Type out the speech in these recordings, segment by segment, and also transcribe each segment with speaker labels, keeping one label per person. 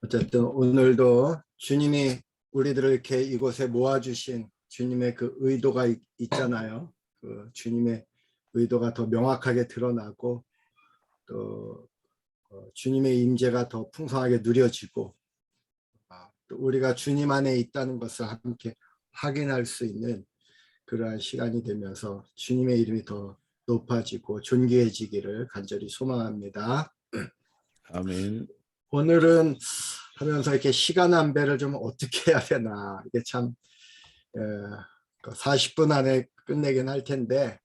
Speaker 1: 어쨌든 오늘도 주님이 우리들을 이렇게 이곳에 모아주신 주님의 그 의도가 있잖아요. 그 주님의 의도가 더 명확하게 드러나고 또 주님의 임재가 더 풍성하게 누려지고 또 우리가 주님 안에 있다는 것을 함께 확인할 수 있는 그러한 시간이 되면서 주님의 이름이 더 높아지고 존귀해지기를 간절히 소망합니다.
Speaker 2: 아멘.
Speaker 1: 오늘은 하면서 이렇게 시간 안배를 좀 어떻게 해야 되나, 이게 참 40분 안에 끝내긴 할 텐데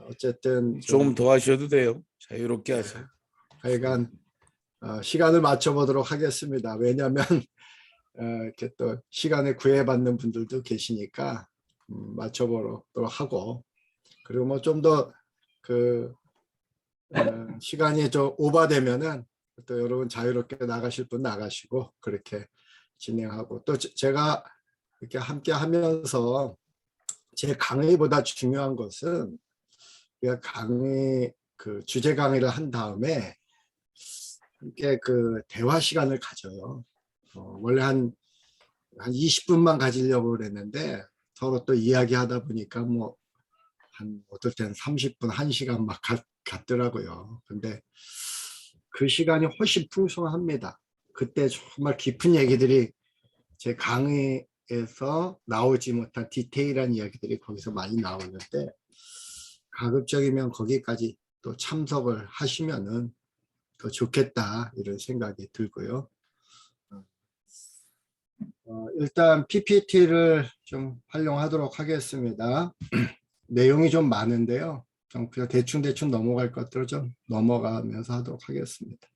Speaker 1: 어쨌든
Speaker 2: 조금 더 하셔도 돼요. 자유롭게 하세요.
Speaker 1: 하여간 시간을 맞춰보도록 하겠습니다. 왜냐하면 이렇게 또 시간에 구애받는 분들도 계시니까 맞춰보도록 하고, 그리고 뭐 좀 더 시간이 좀 오버되면은 또 여러분 자유롭게 나가실 분 나가시고 그렇게 진행하고, 또 제가 이렇게 함께 하면서 제 강의보다 중요한 것은 우리가 강의 주제 강의를 한 다음에 함께 대화 시간을 가져요. 원래 한 20분만 가지려고 그랬는데 서로 또 이야기하다 보니까 뭐 한 어떨 때는 30분, 1시간 막 갔더라고요. 근데 그 시간이 훨씬 풍성합니다. 그때 정말 깊은 얘기들이 제 강의에서 나오지 못한 디테일한 이야기들이 거기서 많이 나오는데, 가급적이면 거기까지 또 참석을 하시면은 더 좋겠다 이런 생각이 들고요. 일단 PPT를 좀 활용하도록 하겠습니다. 내용이 좀 많은데요. 좀 그냥 대충 넘어갈 것들을 좀 넘어가면서 하도록 하겠습니다.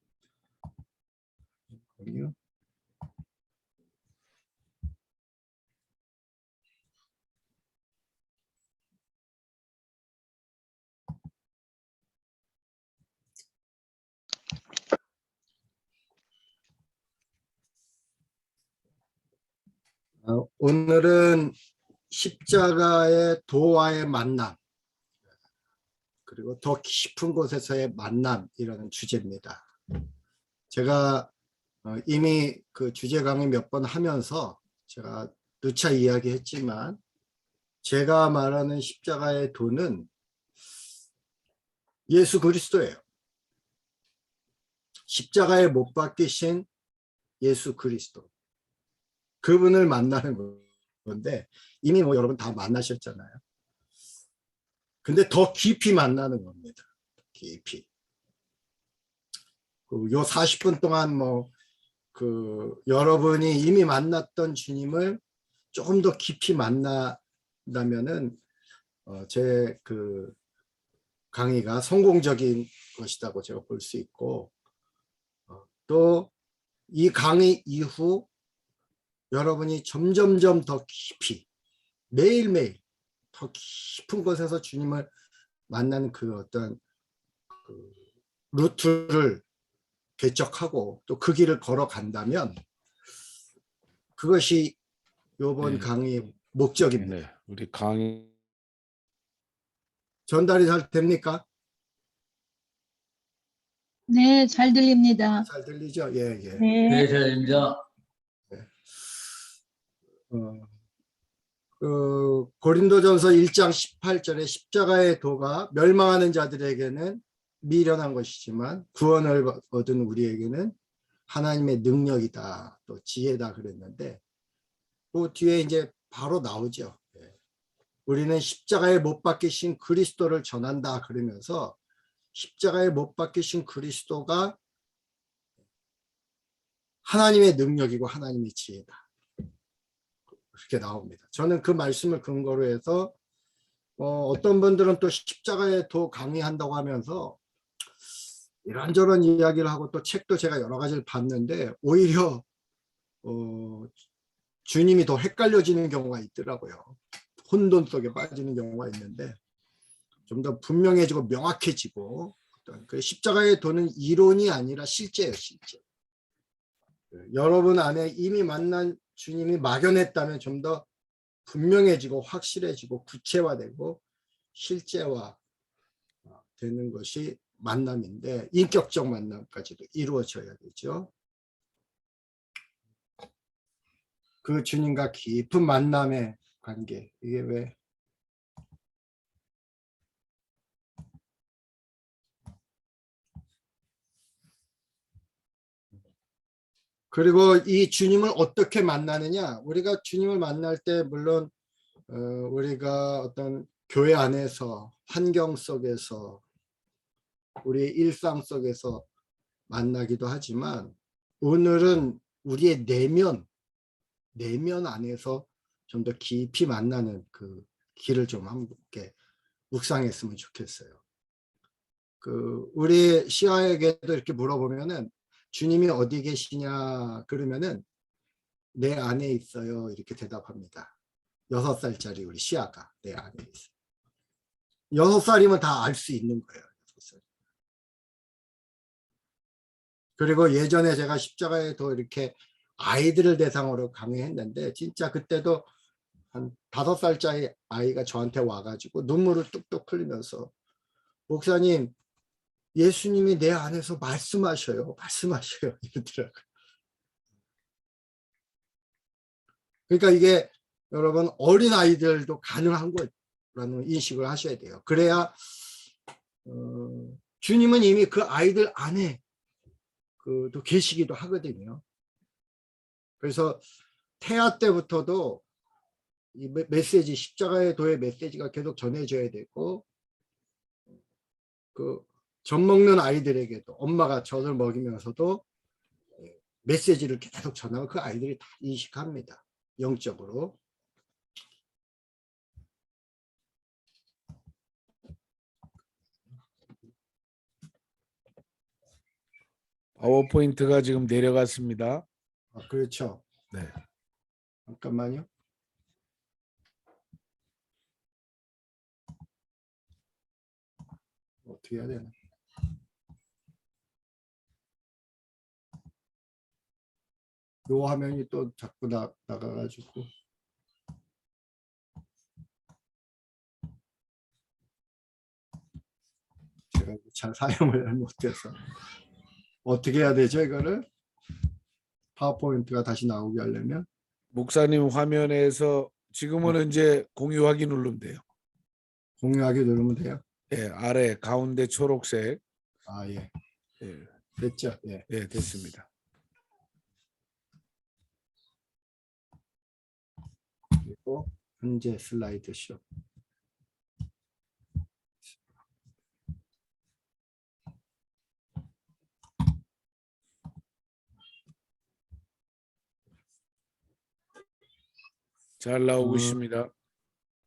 Speaker 1: 오늘은 십자가의 도와의 만남, 그리고 더 깊은 곳에서의 만남이라는 주제입니다. 제가 이미 그 주제 강의 몇 번 하면서 제가 누차 이야기했지만, 제가 말하는 십자가의 도는 예수 그리스도예요. 십자가에 못 박히신 예수 그리스도, 그분을 만나는 건데, 이미 뭐 여러분 다 만나셨잖아요. 근데 더 깊이 만나는 겁니다. 깊이. 요 40분 동안 여러분이 이미 만났던 주님을 조금 더 깊이 만난다면은 제 강의가 성공적인 것이라고 제가 볼 수 있고, 또 이 강의 이후 여러분이 점점점 더 깊이 매일매일 더 깊은 곳에서 주님을 만나는 어떤 루트를 개척하고 또 그 길을 걸어간다면 그것이 이번 강의 목적입니다.
Speaker 2: 네, 우리 강의
Speaker 1: 전달이 잘 됩니까?
Speaker 3: 네, 잘 들립니다.
Speaker 1: 잘 들리죠? 예.
Speaker 3: 네.
Speaker 4: 잘 들립니다.
Speaker 1: 고린도전서 1장 18절에 십자가의 도가 멸망하는 자들에게는 미련한 것이지만 구원을 얻은 우리에게는 하나님의 능력이다, 또 지혜다 그랬는데, 그 뒤에 이제 바로 나오죠. 우리는 십자가에 못 박히신 그리스도를 전한다 그러면서 십자가에 못 박히신 그리스도가 하나님의 능력이고 하나님의 지혜다, 그렇게 나옵니다. 저는 그 말씀을 근거로 해서 어떤 분들은 또 십자가에 도 강의한다고 하면서 이런저런 이야기를 하고, 또 책도 제가 여러 가지를 봤는데 오히려 주님이 더 헷갈려지는 경우가 있더라고요. 혼돈 속에 빠지는 경우가 있는데, 좀 더 분명해지고 명확해지고, 그 십자가의 도는 이론이 아니라 실제예요, 실제. 여러분 안에 이미 만난 주님이 막연했다면 좀 더 분명해지고 확실해지고 구체화되고 실제화 되는 것이 만남인데, 인격적 만남까지도 이루어져야 되죠. 그 주님과 깊은 만남의 관계. 이게 왜 그리고 이 주님을 어떻게 만나느냐? 우리가 주님을 만날 때 물론 우리가 어떤 교회 안에서 환경 속에서 우리의 일상 속에서 만나기도 하지만 오늘은 우리의 내면 안에서 좀 더 깊이 만나는 그 길을 좀 함께 묵상했으면 좋겠어요. 우리 시아에게도 이렇게 물어보면은 주님이 어디 계시냐 그러면은 내 안에 있어요 이렇게 대답합니다. 6살짜리 우리 시아가 내 안에 있어요. 6살이면 다 알 수 있는 거예요. 6살. 그리고 예전에 제가 십자가에 더 이렇게 아이들을 대상으로 강의했는데 진짜 그때도 한 5살짜리 아이가 저한테 와가지고 눈물을 뚝뚝 흘리면서 목사님 예수님이 내 안에서 말씀하셔요 이러더라고요. 그러니까 이게 여러분 어린 아이들도 가능한 거라는 인식을 하셔야 돼요. 그래야 주님은 이미 그 아이들 안에 또 계시기도 하거든요. 그래서 태아 때부터도 이 메시지 십자가의 도의 메시지가 계속 전해져야 되고 그 젖 먹는 아이들에게도 엄마가 젖을 먹이면서도 메시지를 계속 전하고 그 아이들이 다 인식합니다. 영적으로.
Speaker 2: 파워포인트가 지금 내려갔습니다.
Speaker 1: 그렇죠.
Speaker 2: 네.
Speaker 1: 잠깐만요. 어떻게 해야 되나? 요 화면이 또 자꾸 나가가지고 제가 잘 사용을 못해서 어떻게 해야 되죠 이거를? 파워포인트가 다시 나오게 하려면
Speaker 2: 목사님 화면에서 지금은 이제 공유하기 누르면 돼요.
Speaker 1: 공유하기 누르면 돼요.
Speaker 2: 예, 아래 가운데 초록색.
Speaker 1: 예.
Speaker 2: 예,
Speaker 1: 됐죠. 예.
Speaker 2: 예, 됐습니다.
Speaker 1: 그리고 현재 슬라이드 쇼.
Speaker 2: 잘 나오고 있습니다.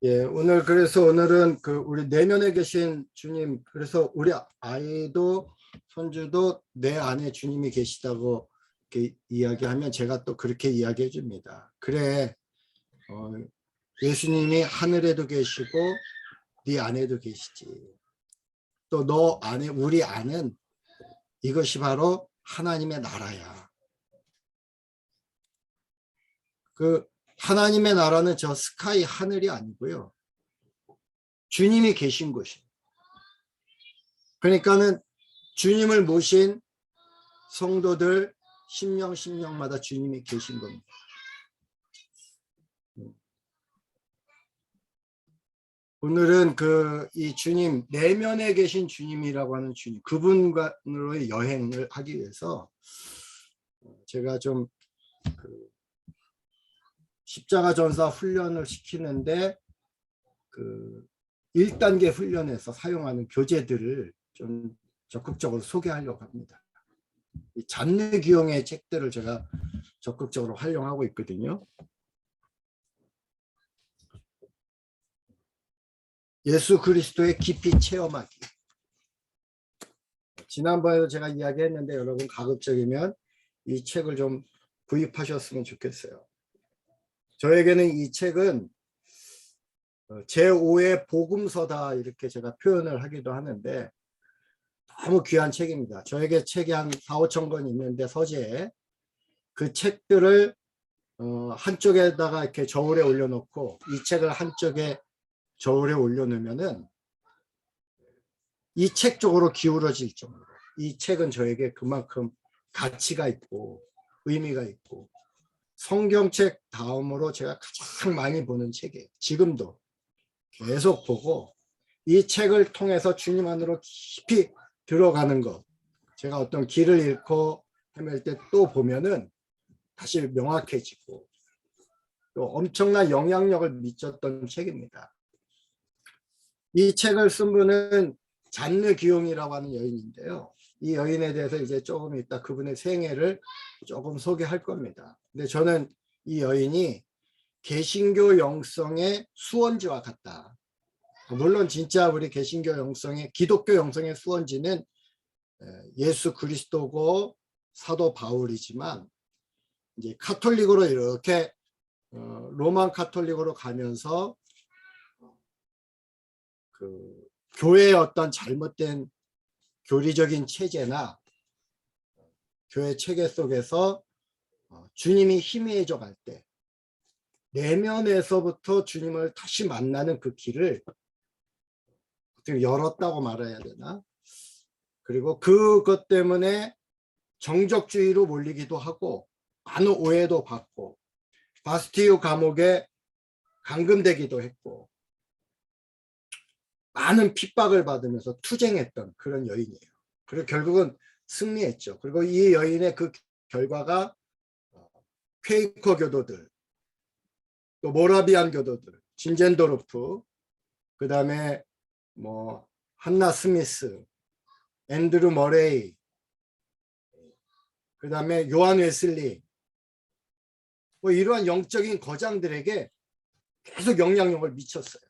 Speaker 1: 예, 오늘은 우리 내면에 계신 주님, 그래서 우리 아이도 손주도 내 안에 주님이 계시다고 이렇게 이야기하면 제가 또 그렇게 이야기해 줍니다. 그래, 예수님이 하늘에도 계시고 네 안에도 계시지. 또 너 안에 우리 안은 이것이 바로 하나님의 나라야. 하나님의 나라는 저 스카이 하늘이 아니고요. 주님이 계신 곳이에요. 그러니까는 주님을 모신 성도들 심령마다 주님이 계신 겁니다. 오늘은 이 주님, 내면에 계신 주님이라고 하는 주님, 그분과의 여행을 하기 위해서 제가 좀 십자가 전사 훈련을 시키는데 1단계 훈련에서 사용하는 교재들을 좀 적극적으로 소개하려고 합니다. 이 잔느 기용의 책들을 제가 적극적으로 활용하고 있거든요. 예수 그리스도의 깊이 체험하기. 지난번에도 제가 이야기했는데 여러분 가급적이면 이 책을 좀 구입하셨으면 좋겠어요. 저에게는 이 책은 제5의 복음서다 이렇게 제가 표현을 하기도 하는데 너무 귀한 책입니다. 저에게 책이 한 4,000~5,000 권 있는데 서재에 그 책들을 한쪽에다가 이렇게 저울에 올려놓고 이 책을 한쪽에 저울에 올려놓으면은 이 책 쪽으로 기울어질 정도로 이 책은 저에게 그만큼 가치가 있고 의미가 있고 성경책 다음으로 제가 가장 많이 보는 책이에요. 지금도 계속 보고 이 책을 통해서 주님 안으로 깊이 들어가는 것. 제가 어떤 길을 잃고 헤맬 때 또 보면은 다시 명확해지고 또 엄청난 영향력을 미쳤던 책입니다. 이 책을 쓴 분은 잔느 기용이라고 하는 여인인데요. 이 여인에 대해서 이제 조금 이따 그분의 생애를 조금 소개할 겁니다. 근데 저는 이 여인이 개신교 영성의 수원지와 같다. 물론 진짜 우리 개신교 영성의 기독교 영성의 수원지는 예수 그리스도고 사도 바울이지만 이제 카톨릭으로 이렇게 로만 카톨릭으로 가면서 그 교회의 어떤 잘못된 교리적인 체제나 교회 체계 속에서 주님이 희미해져 갈 때 내면에서부터 주님을 다시 만나는 그 길을 어떻게 열었다고 말해야 되나? 그리고 그것 때문에 정적주의로 몰리기도 하고 많은 오해도 받고 바스티유 감옥에 감금되기도 했고 많은 핍박을 받으면서 투쟁했던 그런 여인이에요. 그리고 결국은 승리했죠. 그리고 이 여인의 그 결과가 퀘이커 교도들, 또 모라비안 교도들, 진젠도르프, 그 다음에 뭐 한나 스미스, 앤드루 머레이, 그 다음에 요한 웨슬리, 뭐 이러한 영적인 거장들에게 계속 영향력을 미쳤어요.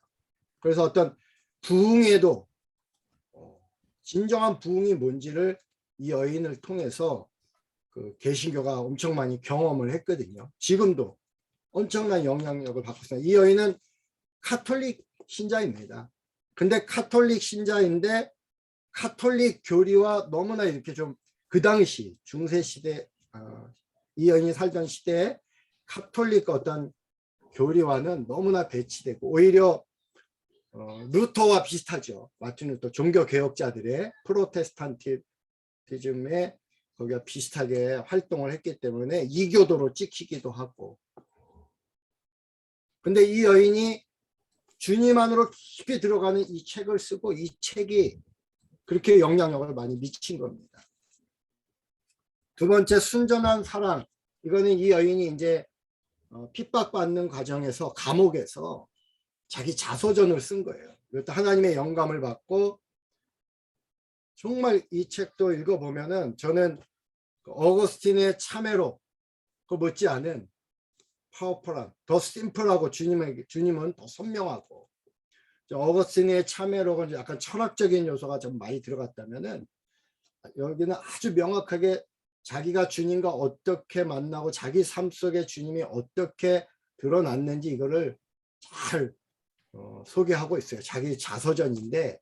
Speaker 1: 그래서 어떤 부흥에도 진정한 부흥이 뭔지를 이 여인을 통해서 그 개신교가 엄청 많이 경험을 했거든요. 지금도 엄청난 영향력을 받고 있어요. 이 여인은 카톨릭 신자입니다. 근데 카톨릭 신자인데 카톨릭 교리와 너무나 이렇게 좀 그 당시 중세 시대 이 여인이 살던 시대에 카톨릭 어떤 교리와는 너무나 배치되고 오히려 루터와 비슷하죠. 마틴 루터 종교 개혁자들의 프로테스탄티즘에 거기가 비슷하게 활동을 했기 때문에 이교도로 찍히기도 하고. 근데 이 여인이 주님 안으로 깊이 들어가는 이 책을 쓰고 이 책이 그렇게 영향력을 많이 미친 겁니다. 두 번째, 순전한 사랑. 이거는 이 여인이 이제 핍박받는 과정에서 감옥에서 자기 자서전을 쓴 거예요. 이것도 하나님의 영감을 받고 정말 이 책도 읽어보면은 저는 어거스틴의 참회로 그 못지않은 파워풀한 더 심플하고 주님은 더 선명하고 어거스틴의 참회록은 약간 철학적인 요소가 좀 많이 들어갔다면은 여기는 아주 명확하게 자기가 주님과 어떻게 만나고 자기 삶 속에 주님이 어떻게 드러났는지 이거를 잘 소개하고 있어요. 자기 자서전인데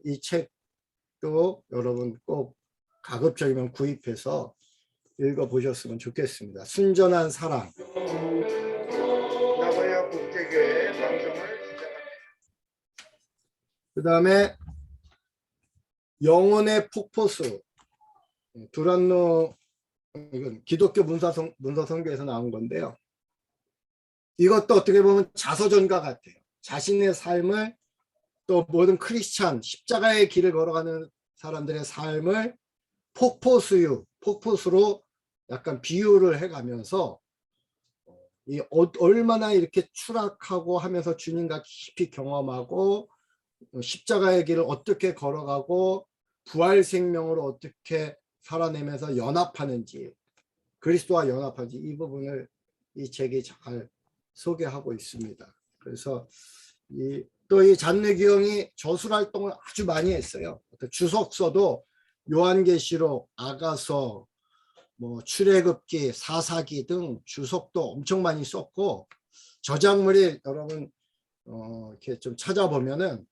Speaker 1: 이 책도 여러분 꼭 가급적이면 구입해서 읽어보셨으면 좋겠습니다. 순전한 사랑. 나고야 국제교회 방송을 시작합니다. 그 다음에 영혼의 폭포수. 두란노, 이건 기독교 문서성교에서 나온 건데요. 이것도 어떻게 보면 자서전과 같아요. 자신의 삶을 또 모든 크리스찬, 십자가의 길을 걸어가는 사람들의 삶을 폭포수로 약간 비유를 해가면서 얼마나 이렇게 추락하고 하면서 주님과 깊이 경험하고 십자가의 길을 어떻게 걸어가고 부활 생명으로 어떻게 살아내면서 연합하는지 그리스도와 연합하는지 이 부분을 이 책이 잘 소개하고 있습니다. 그래서 또 이 잔느 기용이 저술 활동을 아주 많이 했어요. 주석서도 요한계시록, 아가서, 뭐 출애굽기, 사사기 등 주석도 엄청 많이 썼고 저작물이 여러분 이렇게 좀 찾아보면은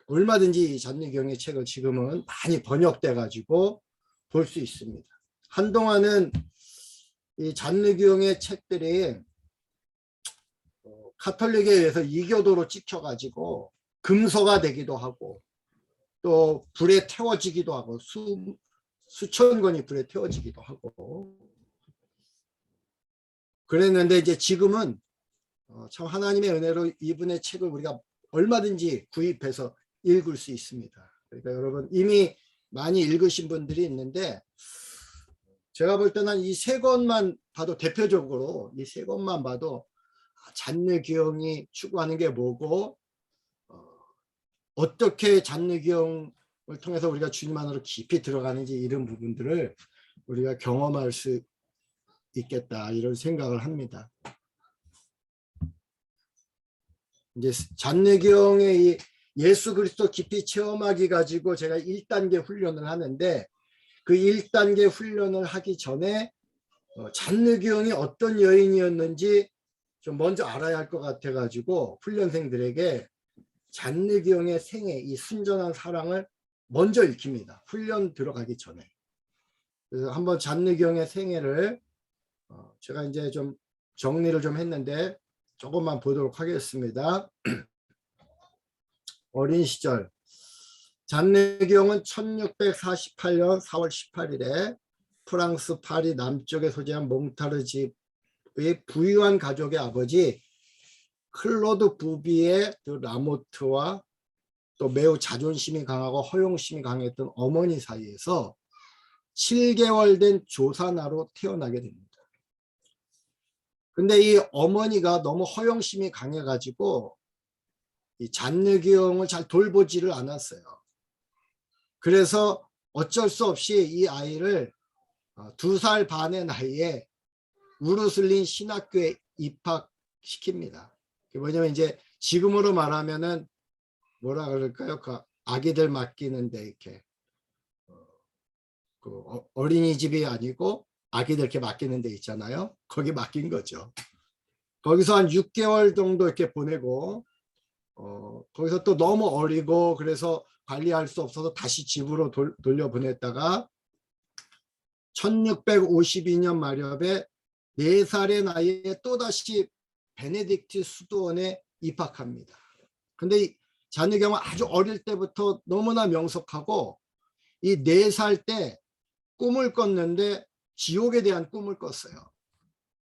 Speaker 1: 얼마든지 이 잔느 기용의 책을 지금은 많이 번역돼 가지고 볼 수 있습니다. 한동안은 이 잔느 기용의 책들이 카톨릭에 의해서 이교도로 찍혀가지고 금서가 되기도 하고 또 불에 태워지기도 하고 수천 권이 불에 태워지기도 하고 그랬는데 이제 지금은 참 하나님의 은혜로 이분의 책을 우리가 얼마든지 구입해서 읽을 수 있습니다. 그러니까 여러분 이미 많이 읽으신 분들이 있는데 제가 볼 때는 이 세 권만 봐도 대표적으로 이 세 권만 봐도 잔느기용이 추구하는 게 뭐고 어떻게 잔느기용을 통해서 우리가 주님 안으로 깊이 들어가는지 이런 부분들을 우리가 경험할 수 있겠다 이런 생각을 합니다. 이제 잔느기용의 이 예수 그리스도 깊이 체험하기 가지고 제가 1단계 훈련을 하는데 그 1단계 훈련을 하기 전에 잔느기용이 어떤 여인이었는지 좀 먼저 알아야 할 것 같아 가지고 훈련생들에게 잔느기용의 생애, 이 순전한 사랑을 먼저 읽힙니다. 훈련 들어가기 전에. 그래서 한번 잔느기용의 생애를 제가 이제 좀 정리를 좀 했는데 조금만 보도록 하겠습니다. 어린 시절 잔느기용은 1648년 4월 18일에 프랑스 파리 남쪽에 소재한 몽타르 집의 부유한 가족의 아버지 클로드 부비의 라모트와 또 매우 자존심이 강하고 허용심이 강했던 어머니 사이에서 7개월 된 조사나로 태어나게 됩니다. 근데 이 어머니가 너무 허용심이 강해가지고 이 잔느기용을 잘 돌보지를 않았어요. 그래서 어쩔 수 없이 이 아이를 2살 반의 나이에 우르슬린 신학교에 입학시킵니다. 뭐냐면 이제 지금으로 말하면은 뭐라 그럴까요? 그 아기들 맡기는데 이렇게 그 어린이집이 아니고 아기들 이렇게 맡기는 데 있잖아요. 거기 맡긴 거죠. 거기서 한 6개월 정도 이렇게 보내고 거기서 또 너무 어리고 그래서 관리할 수 없어서 다시 집으로 돌려보냈다가 1652년 말엽에 4살의 나이에 또다시 베네딕트 수도원에 입학합니다. 근데 이 잔느기용은 아주 어릴 때부터 너무나 명석하고 이 4살 때 꿈을 꿨는데 지옥에 대한 꿈을 꿨어요.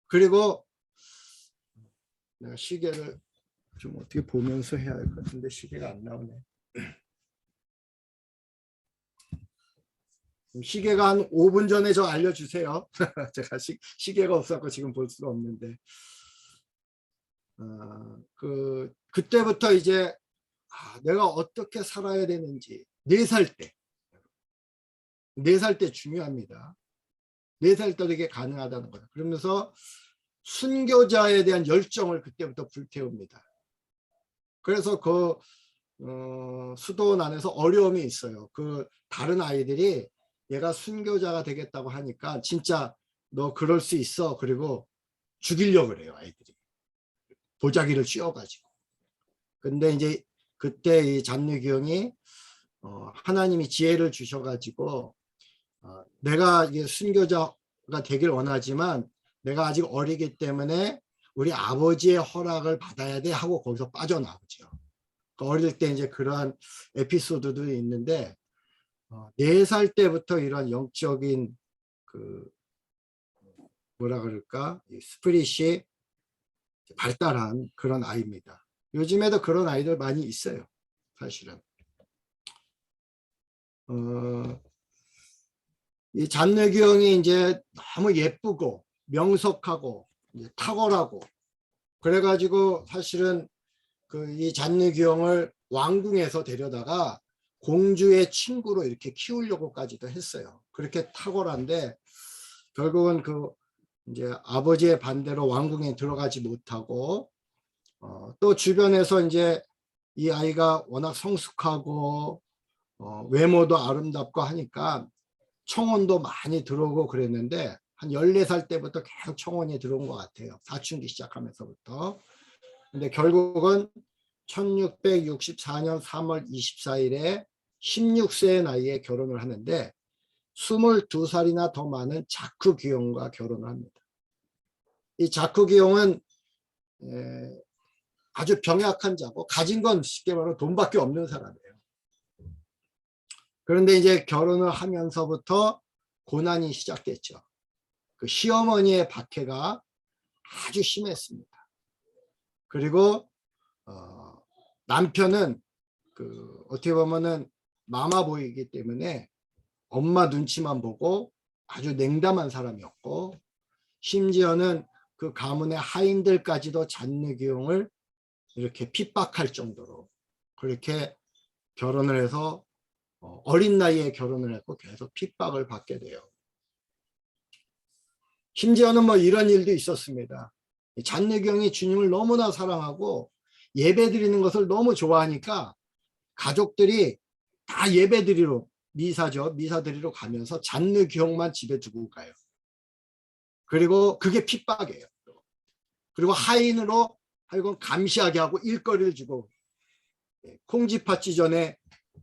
Speaker 1: 그리고 내가 시계를 좀 어떻게 보면서 해야 할 것 같은데 시계가 안 나오네. 시계가 한 5분 전에 저 알려주세요. 제가 시계가 없어서 지금 볼 수가 없는데 그때부터 이제 내가 어떻게 살아야 되는지 4살 때 4살 때 중요합니다. 4살 때 이게 가능하다는 거예요. 그러면서 순교자에 대한 열정을 그때부터 불태웁니다. 그래서 그 수도원 안에서 어려움이 있어요. 그 다른 아이들이 얘가 순교자가 되겠다고 하니까 진짜 너 그럴 수 있어. 그리고 죽이려고 그래요. 아이들이. 보자기를 씌워가지고. 근데 이제 그때 이 잔느기용이 하나님이 지혜를 주셔가지고 내가 이게 순교자가 되길 원하지만 내가 아직 어리기 때문에 우리 아버지의 허락을 받아야 돼 하고 거기서 빠져나오죠. 어릴 때 이제 그러한 에피소드도 있는데 4살 때부터 이런 영적인 그 뭐라 그럴까 스피릿이 발달한 그런 아이입니다. 요즘에도 그런 아이들 많이 있어요. 사실은 이 잔느기용이 이제 너무 예쁘고 명석하고 이제 탁월하고 그래가지고 사실은 이 잔느기용을 왕궁에서 데려다가 공주의 친구로 이렇게 키우려고까지도 했어요. 그렇게 탁월한데 결국은 이제 아버지의 반대로 왕궁에 들어가지 못하고 또 주변에서 이제 이 아이가 워낙 성숙하고 외모도 아름답고 하니까 청혼도 많이 들어오고 그랬는데 한 14살 때부터 계속 청혼이 들어온 것 같아요. 사춘기 시작하면서부터. 근데 결국은 1664년 3월 24일에 16세의 나이에 결혼을 하는데 22살이나 더 많은 자크기용과 결혼을 합니다. 이 자크기용은 아주 병약한 자고 가진 건 쉽게 말하면 돈밖에 없는 사람이에요. 그런데 이제 결혼을 하면서부터 고난이 시작됐죠. 그 시어머니의 박해가 아주 심했습니다. 그리고 남편은 어떻게 보면은 마마보이기 때문에 엄마 눈치만 보고 아주 냉담한 사람이었고, 심지어는 그 가문의 하인들까지도 잔느귀용을 이렇게 핍박할 정도로 그렇게 결혼을 해서 어린 나이에 결혼을 했고 계속 핍박을 받게 돼요. 심지어는 뭐 이런 일도 있었습니다. 잔느경이 주님을 너무나 사랑하고 예배드리는 것을 너무 좋아하니까 가족들이 다 예배드리러, 미사죠, 미사드리러 가면서 잔느경만 집에 두고 가요. 그리고 그게 핍박이에요. 그리고 하인으로 하여금 감시하게 하고 일거리를 주고, 콩쥐팥쥐 전에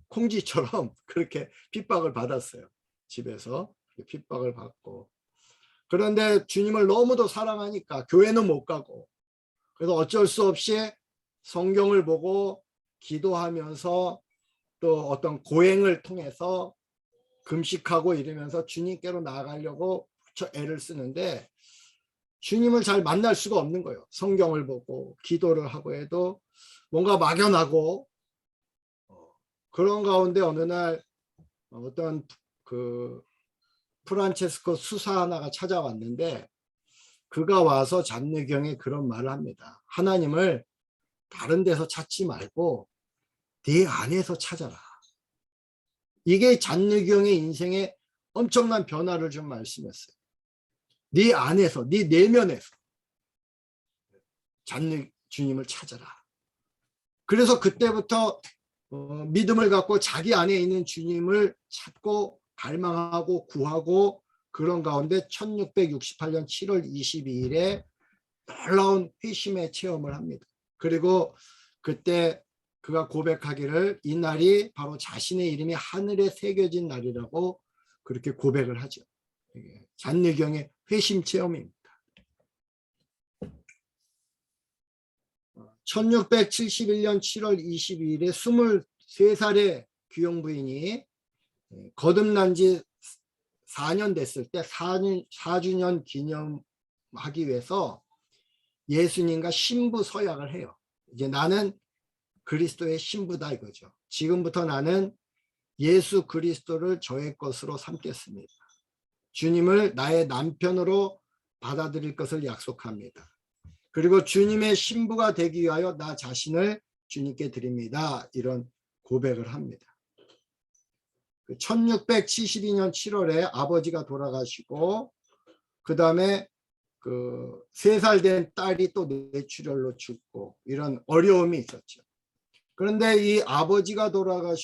Speaker 1: 콩쥐처럼 그렇게 핍박을 받았어요. 집에서 핍박을 받고. 그런데 주님을 너무도 사랑하니까 교회는 못 가고, 그래서 어쩔 수 없이 성경을 보고 기도하면서 또 어떤 고행을 통해서 금식하고 이러면서 주님께로 나아가려고 무척 애를 쓰는데 주님을 잘 만날 수가 없는 거예요. 성경을 보고 기도를 하고 해도 뭔가 막연하고, 그런 가운데 어느 날 어떤 프란체스코 수사 하나가 찾아왔는데, 그가 와서 잔느경에 그런 말을 합니다. 하나님을 다른 데서 찾지 말고 네 안에서 찾아라. 이게 잔느경의 인생에 엄청난 변화를 좀 말씀했어요. 네 안에서, 네 내면에서 주님을 찾아라. 그래서 그때부터 믿음을 갖고 자기 안에 있는 주님을 찾고 갈망하고 구하고, 그런 가운데 1668년 7월 22일에 놀라운 회심의 체험을 합니다. 그리고 그때 그가 고백하기를 이 날이 바로 자신의 이름이 하늘에 새겨진 날이라고 그렇게 고백을 하죠. 잔느경의 회심 체험입니다. 1671년 7월 22일에 23살의 귀용 부인이 거듭난 지 4년 됐을 때 4주년 기념하기 위해서 예수님과 신부 서약을 해요. 이제 나는 그리스도의 신부다 이거죠. 지금부터 나는 예수 그리스도를 저의 것으로 삼겠습니다. 주님을 나의 남편으로 받아들일 것을 약속합니다. 그리고 주님의 신부가 되기 위하여 나 자신을 주님께 드립니다. 이런 고백을 합니다. 1672년 7월에 아버지가 돌아가시고, 그 다음에 3살 된 딸이 또 뇌출혈로 죽고, 이런 어려움이 있었죠. 그런데 이 아버지가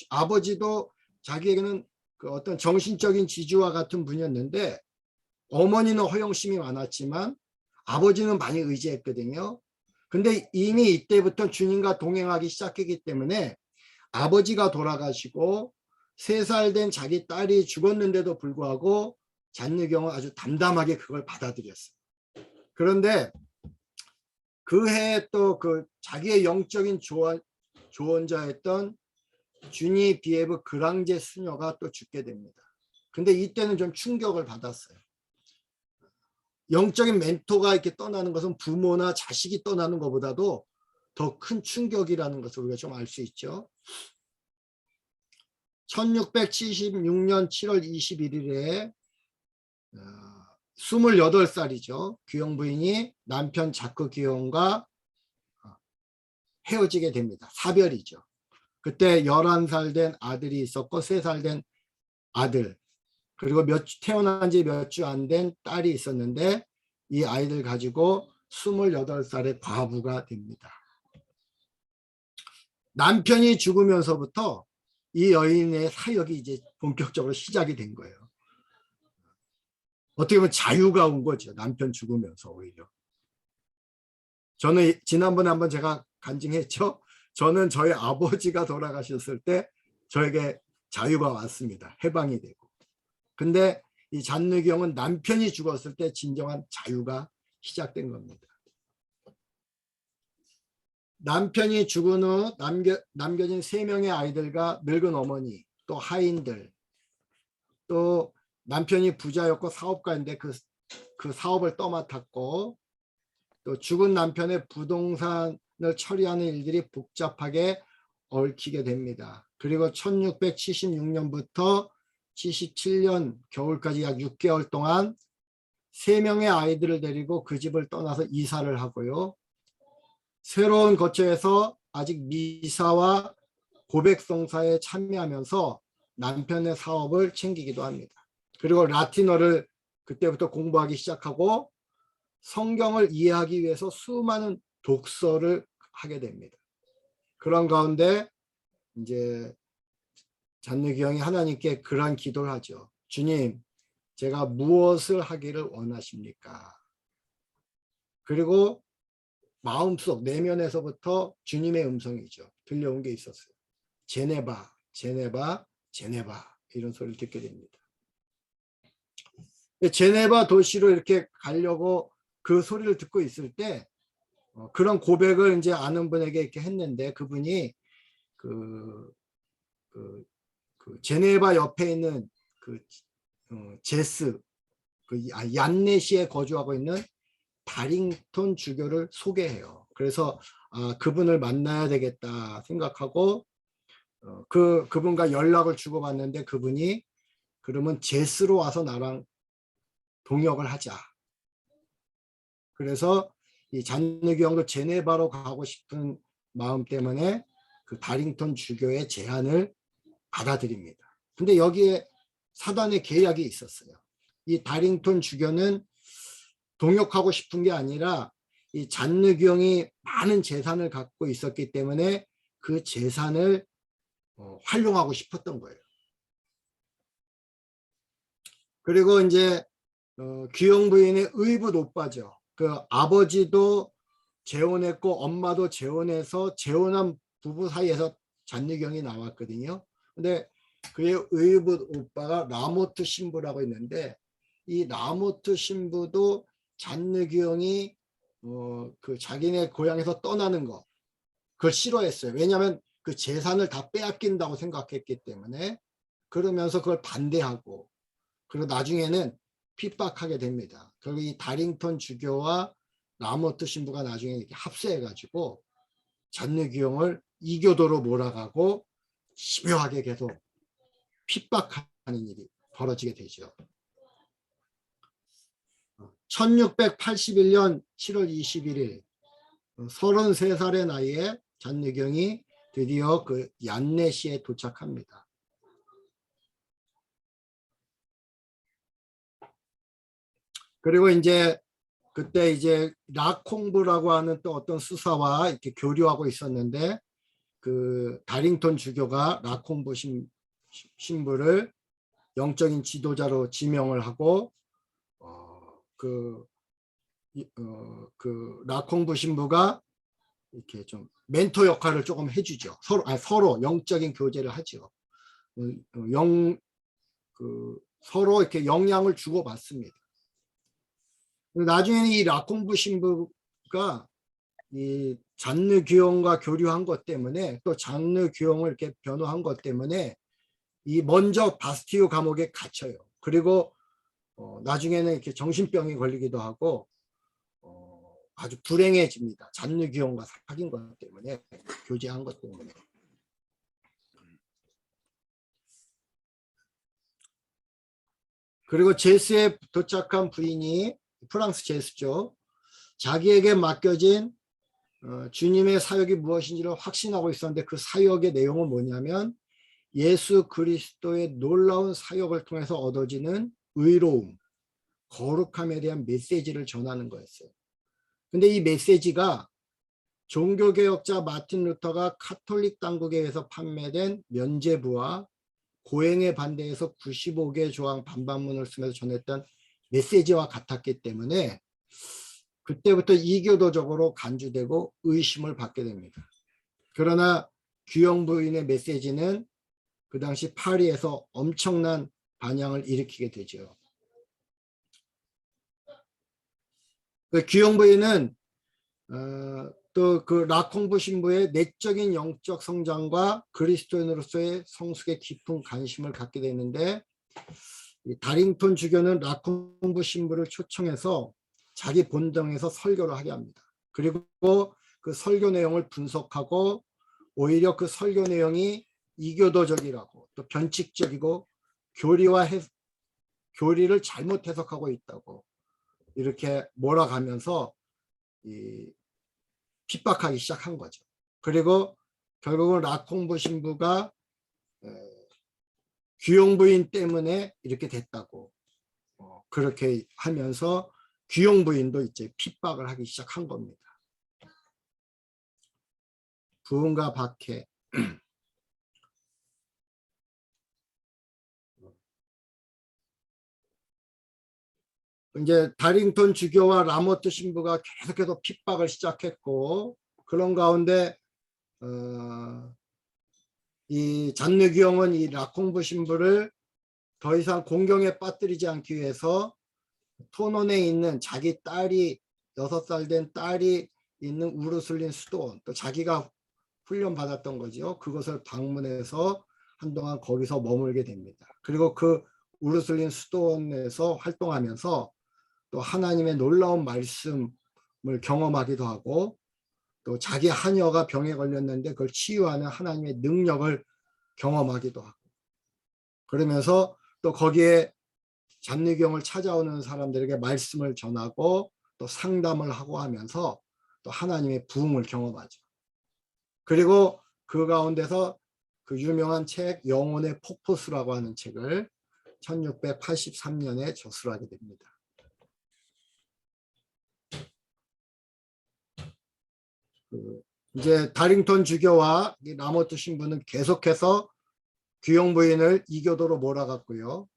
Speaker 1: 아버지도 자기에게는 어떤 정신적인 지주와 같은 분이었는데, 어머니는 허영심이 많았지만 아버지는 많이 의지했거든요. 근데 이미 이때부터 주님과 동행하기 시작했기 때문에 아버지가 돌아가시고 3살 된 자기 딸이 죽었는데도 불구하고 잔느경은 아주 담담하게 그걸 받아들였어요. 그런데 그 해에 또 자기의 영적인 조언자였던 주니 비에브 그랑제 수녀가 또 죽게 됩니다. 근데 이때는 좀 충격을 받았어요. 영적인 멘토가 이렇게 떠나는 것은 부모나 자식이 떠나는 것보다도 더 큰 충격이라는 것을 우리가 좀 알 수 있죠. 1676년 7월 21일에 28살이죠. 귀용 부인이 남편 자크 귀용과 헤어지게 됩니다. 사별이죠. 그때 11살 된 아들이 있었고 3살 된 아들, 그리고 태어난 지 몇 주 안 된 딸이 있었는데, 이 아이들 가지고 28살의 과부가 됩니다. 남편이 죽으면서부터 이 여인의 사역이 이제 본격적으로 시작이 된 거예요. 어떻게 보면 자유가 온 거죠. 남편 죽으면서 오히려. 저는 지난번에 한번 제가 간증했죠. 저는 저희 아버지가 돌아가셨을 때 저에게 자유가 왔습니다. 해방이 되고. 근데 이 잔느경은 남편이 죽었을 때 진정한 자유가 시작된 겁니다. 남편이 죽은 후 남겨진 3명의 아이들과 늙은 어머니, 또 하인들, 또 남편이 부자였고 사업가인데 그 사업을 떠맡았고, 또 죽은 남편의 부동산을 처리하는 일들이 복잡하게 얽히게 됩니다. 그리고 1676년부터 77년 겨울까지 약 6개월 동안 3명의 아이들을 데리고 그 집을 떠나서 이사를 하고요. 새로운 거처에서 아직 미사와 고백성사에 참여하면서 남편의 사업을 챙기기도 합니다. 그리고 라틴어를 그때부터 공부하기 시작하고 성경을 이해하기 위해서 수많은 독서를 하게 됩니다. 그런 가운데 이제 잔느귀 하나님께 그러한 기도를 하죠. 주님, 제가 무엇을 하기를 원하십니까? 그리고 마음속 내면에서부터 주님의 음성이죠. 들려온 게 있었어요. 제네바, 제네바, 제네바 이런 소리를 듣게 됩니다. 제네바 도시로 이렇게 가려고 그 소리를 듣고 있을 때 그런 고백을 이제 아는 분에게 이렇게 했는데 그분이 그 제네바 옆에 있는 제스 얀네시에 거주하고 있는 다링턴 주교를 소개해요. 그래서 그분을 만나야 되겠다 생각하고 그분과 연락을 주고받는데 그분이 그러면 제스로 와서 나랑 동역을 하자. 그래서 이 잔느귀 형도 제네바로 가고 싶은 마음 때문에 그 다링턴 주교의 제안을 받아들입니다. 근데 여기에 사단의 계략이 있었어요. 이 다링턴 주교는 동역하고 싶은 게 아니라 이 잔느귀 형이 많은 재산을 갖고 있었기 때문에 그 재산을 활용하고 싶었던 거예요. 그리고 이제 귀영 부인의 의붓 오빠죠. 그 아버지도 재혼했고 엄마도 재혼해서 재혼한 부부 사이에서 잔느귀 형이 나왔거든요. 근데 그의 의붓 오빠가 라모트 신부라고 있는데 이 라모트 신부도 잔느귀 형이 그 자기네 고향에서 떠나는 거 그걸 싫어했어요. 왜냐하면 그 재산을 다 빼앗긴다고 생각했기 때문에. 그러면서 그걸 반대하고 그리고 나중에는 핍박하게 됩니다. 결국 이 다링턴 주교와 라모트 신부가 나중에 이렇게 합세해가지고 잔느귀 형을 이교도로 몰아가고 집요하게 계속 핍박하는 일이 벌어지게 되죠. 1681년 7월 21일 33살의 나이에 잔느귀 형이 드디어 그 얀네시에 도착합니다. 그리고 이제 그때 이제 라콩부라고 하는 또 어떤 수사와 이렇게 교류하고 있었는데 그 다링턴 주교가 라콩부 신부를 영적인 지도자로 지명을 하고 그 라콩부 신부가 이렇게 좀 멘토 역할을 조금 해주죠. 서로 영적인 교제를 하죠. 서로 이렇게 영향을 주고받습니다. 나중에는 이 라콩부 신부가 이 잔느귀 형과 교류한 것 때문에 또 잔느귀 형을 이렇게 변호한 것 때문에 이 먼저 바스티유 감옥에 갇혀요. 그리고 나중에는 이렇게 정신병이 걸리기도 하고 아주 불행해집니다. 잔느귀 형과 사귄 것 때문에 교제한 것 때문에. 그리고 제스에 도착한 부인이 프랑스 제스죠. 자기에게 맡겨진 주님의 사역이 무엇인지를 확신하고 있었는데 그 사역의 내용은 뭐냐면 예수 그리스도의 놀라운 사역을 통해서 얻어지는 의로움, 거룩함에 대한 메시지를 전하는 거였어요. 근데 이 메시지가 종교개혁자 마틴 루터가 카톨릭 당국에 의해서 판매된 면죄부와 고행에 반대해서 95개 조항 반박문을 쓰면서 전했던 메시지와 같았기 때문에 그때부터 이교도적으로 간주되고 의심을 받게 됩니다. 그러나 귀영 부인의 메시지는 그 당시 파리에서 엄청난 반향을 일으키게 되죠. 귀영 부인은 또 그 라콩부 신부의 내적인 영적 성장과 그리스도인으로서의 성숙에 깊은 관심을 갖게 되는데 다링턴 주교는 라콩부 신부를 초청해서 자기 본당에서 설교를 하게 합니다. 그리고 그 설교 내용을 분석하고 오히려 그 설교 내용이 이교도적이라고 또 변칙적이고 교리를 잘못 해석하고 있다고 이렇게 몰아가면서 핍박하기 시작한 거죠. 그리고 결국은 라콩부 신부가 귀용부인 때문에 이렇게 됐다고 그렇게 하면서 귀용부인도 이제 핍박을 하기 시작한 겁니다. 부흥과 박해. 이제 다링턴 주교와 라모트 신부가 계속해서 핍박을 시작했고 그런 가운데 이 잔느귀용은 이 라콩부 신부를 더 이상 공경에 빠뜨리지 않기 위해서 토논에 있는 자기 딸이 6살 된 딸이 있는 우르슬린 수도원 또 자기가 훈련받았던 거죠. 그것을 방문해서 한동안 거기서 머물게 됩니다. 그리고 그 우르슬린 수도원에서 활동하면서 또 하나님의 놀라운 말씀을 경험하기도 하고 또 자기 하녀가 병에 걸렸는데 그걸 치유하는 하나님의 능력을 경험하기도 하고 그러면서 또 거기에 잔느경을 찾아오는 사람들에게 말씀을 전하고 또 상담을 하고 하면서 또 하나님의 부흥을 경험하죠. 그리고 그 가운데서 그 유명한 책 영혼의 폭포수라고 하는 책을 1683년에 저술하게 됩니다. 이제 다링턴 주교와 라모트 신부는 계속해서 귀용부인을 이교도로 몰아갔고요.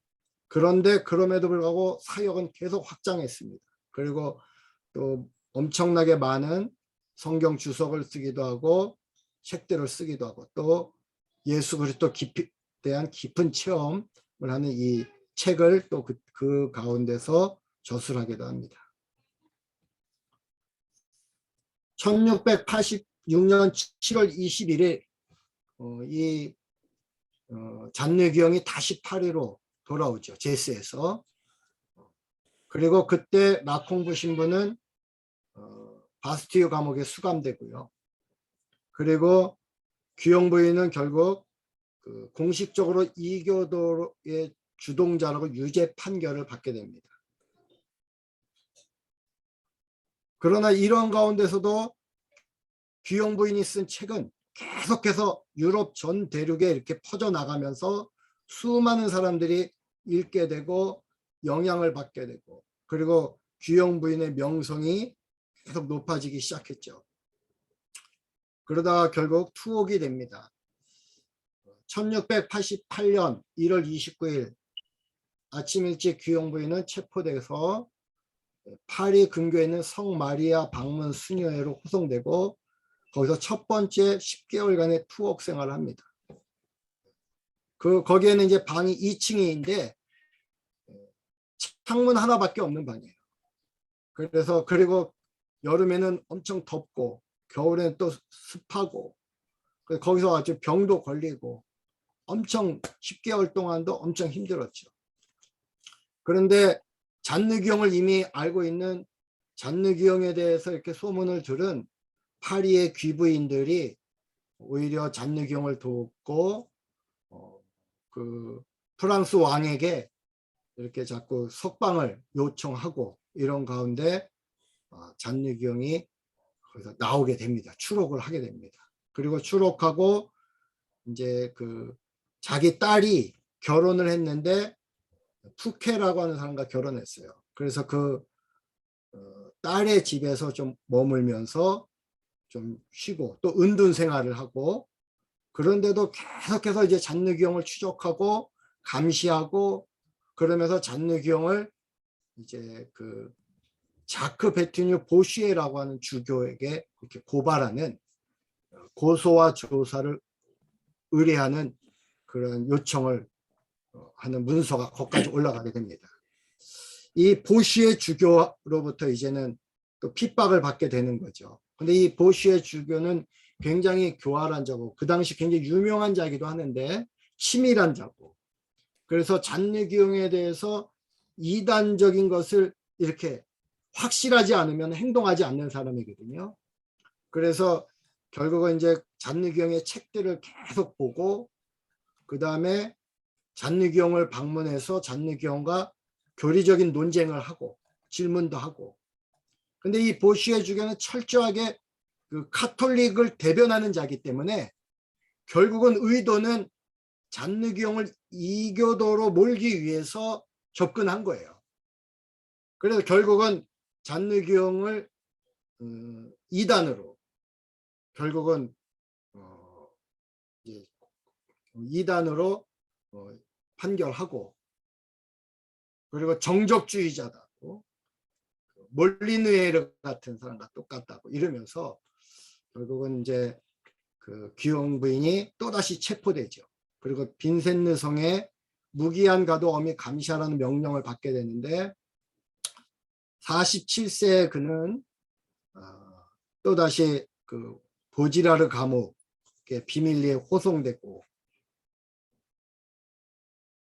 Speaker 1: 그런데 그럼에도 불구하고 사역은 계속 확장했습니다. 그리고 또 엄청나게 많은 성경 주석을 쓰기도 하고 책들을 쓰기도 하고 또 예수 그리스도 대한 깊은 체험을 하는 이 책을 또 그 가운데서 저술하기도 합니다. 1686년 7월 21일 이 잔느귀용이 다시 파리로 돌아오죠. 제스에서. 그리고 그때 라콩부 신부는 바스티유 감옥에 수감되고요. 그리고 귀용부인은 결국 공식적으로 이교도의 주동자라고 유죄 판결을 받게 됩니다. 그러나 이런 가운데서도 귀용부인이 쓴 책은 계속해서 유럽 전 대륙에 이렇게 퍼져나가면서 수많은 사람들이 읽게 되고 영향을 받게 되고 그리고 귀용부인의 명성이 계속 높아지기 시작했죠. 그러다가 결국 투옥이 됩니다. 1688년 1월 29일 아침 일찍 귀용부인은 체포돼서 파리 근교에 있는 성마리아 방문 수녀회로 후송되고 거기서 첫 번째 10개월간의 투옥 생활을 합니다. 거기에는 이제 방이 2층인데 창문 하나밖에 없는 방이에요. 그리고 여름에는 엄청 덥고 겨울에는 또 습하고 거기서 아주 병도 걸리고 엄청 10개월 동안도 엄청 힘들었죠. 그런데 잔느귀용을 이미 알고 있는 잔느귀용에 대해서 이렇게 소문을 들은 파리의 귀부인들이 오히려 잔느귀용을 돕고 그 프랑스 왕에게 이렇게 자꾸 석방을 요청하고 이런 가운데 잔느귀용이 거기서 나오게 됩니다. 추록을 하게 됩니다. 그리고 추록하고 이제 자기 딸이 결혼을 했는데 푸케라고 하는 사람과 결혼했어요. 그래서 딸의 집에서 좀 머물면서 좀 쉬고 또 은둔 생활을 하고 그런데도 계속해서 이제 잔느귀용을 추적하고 감시하고 그러면서 잔느귀용을 이제 자크 베티뉴 보시에라고 하는 주교에게 이렇게 고발하는 고소와 조사를 의뢰하는 그런 요청을 하는 문서가 거기까지 올라가게 됩니다. 이 보시에 주교로부터 이제는 또 핍박을 받게 되는 거죠. 근데 이 보시에 주교는 굉장히 교활한 자고 그 당시 굉장히 유명한 자이기도 하는데 치밀한 자고 그래서 잔느귀용에 대해서 이단적인 것을 이렇게 확실하지 않으면 행동하지 않는 사람이거든요. 그래서 결국은 이제 잔느귀형의 책들을 계속 보고 그 다음에 잔느귀형을 방문해서 잔느귀형과 교리적인 논쟁을 하고 질문도 하고. 근데 이 보슈의 주교는 철저하게 그 카톨릭을 대변하는 자이기 때문에 결국은 의도는 잔느귀형을 이교도로 몰기 위해서 접근한 거예요. 그래서 결국은 잔느귀형을 이단으로 결국은 이제 이단으로 판결하고, 그리고 정적주의자다고, 몰리누에르 같은 사람과 똑같다고 이러면서 결국은 이제 그 귀용 부인이 또다시 체포되죠. 그리고 빈센느 성에 무기한 가도 엄히 감시하라는 명령을 받게 되는데 47세에 그는 또다시 그 보지라르 감옥에 비밀리에 호송됐고,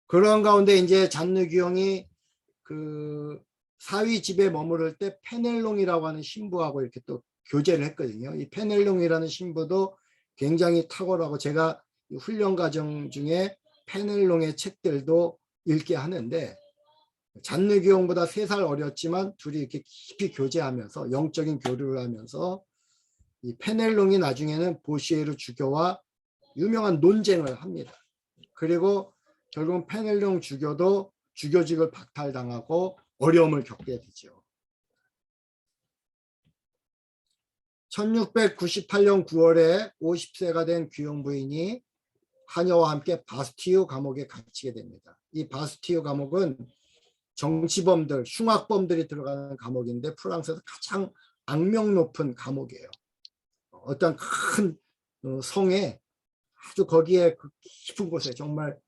Speaker 1: 그런 가운데 이제 잔느귀형이 그 사위 집에 머무를 때 페넬롱이라고 하는 신부하고 이렇게 또 교제를 했거든요. 이 페넬롱이라는 신부도 굉장히 탁월하고, 제가 이 훈련 과정 중에 페넬롱의 책들도 읽게 하는데, 잔느귀형보다 3살 어렸지만 둘이 이렇게 깊이 교제하면서 영적인 교류를 하면서 이 페넬롱이 나중에는 보시에르 주교와 유명한 논쟁을 합니다. 그리고 결국은 페넬롱 주교도 주교직을 박탈당하고 어려움을 겪게 되죠. 1698년 9월에 50세가 된 귀용 부인이 하녀와 함께 바스티유 감옥에 갇히게 됩니다. 이 바스티유 감옥은 정치범들, 흉악범들이 들어가는 감옥인데 프랑스에서 가장 악명 높은 감옥이에요. 어떤 큰 성에 아주 거기에 그 깊은 곳에, 정말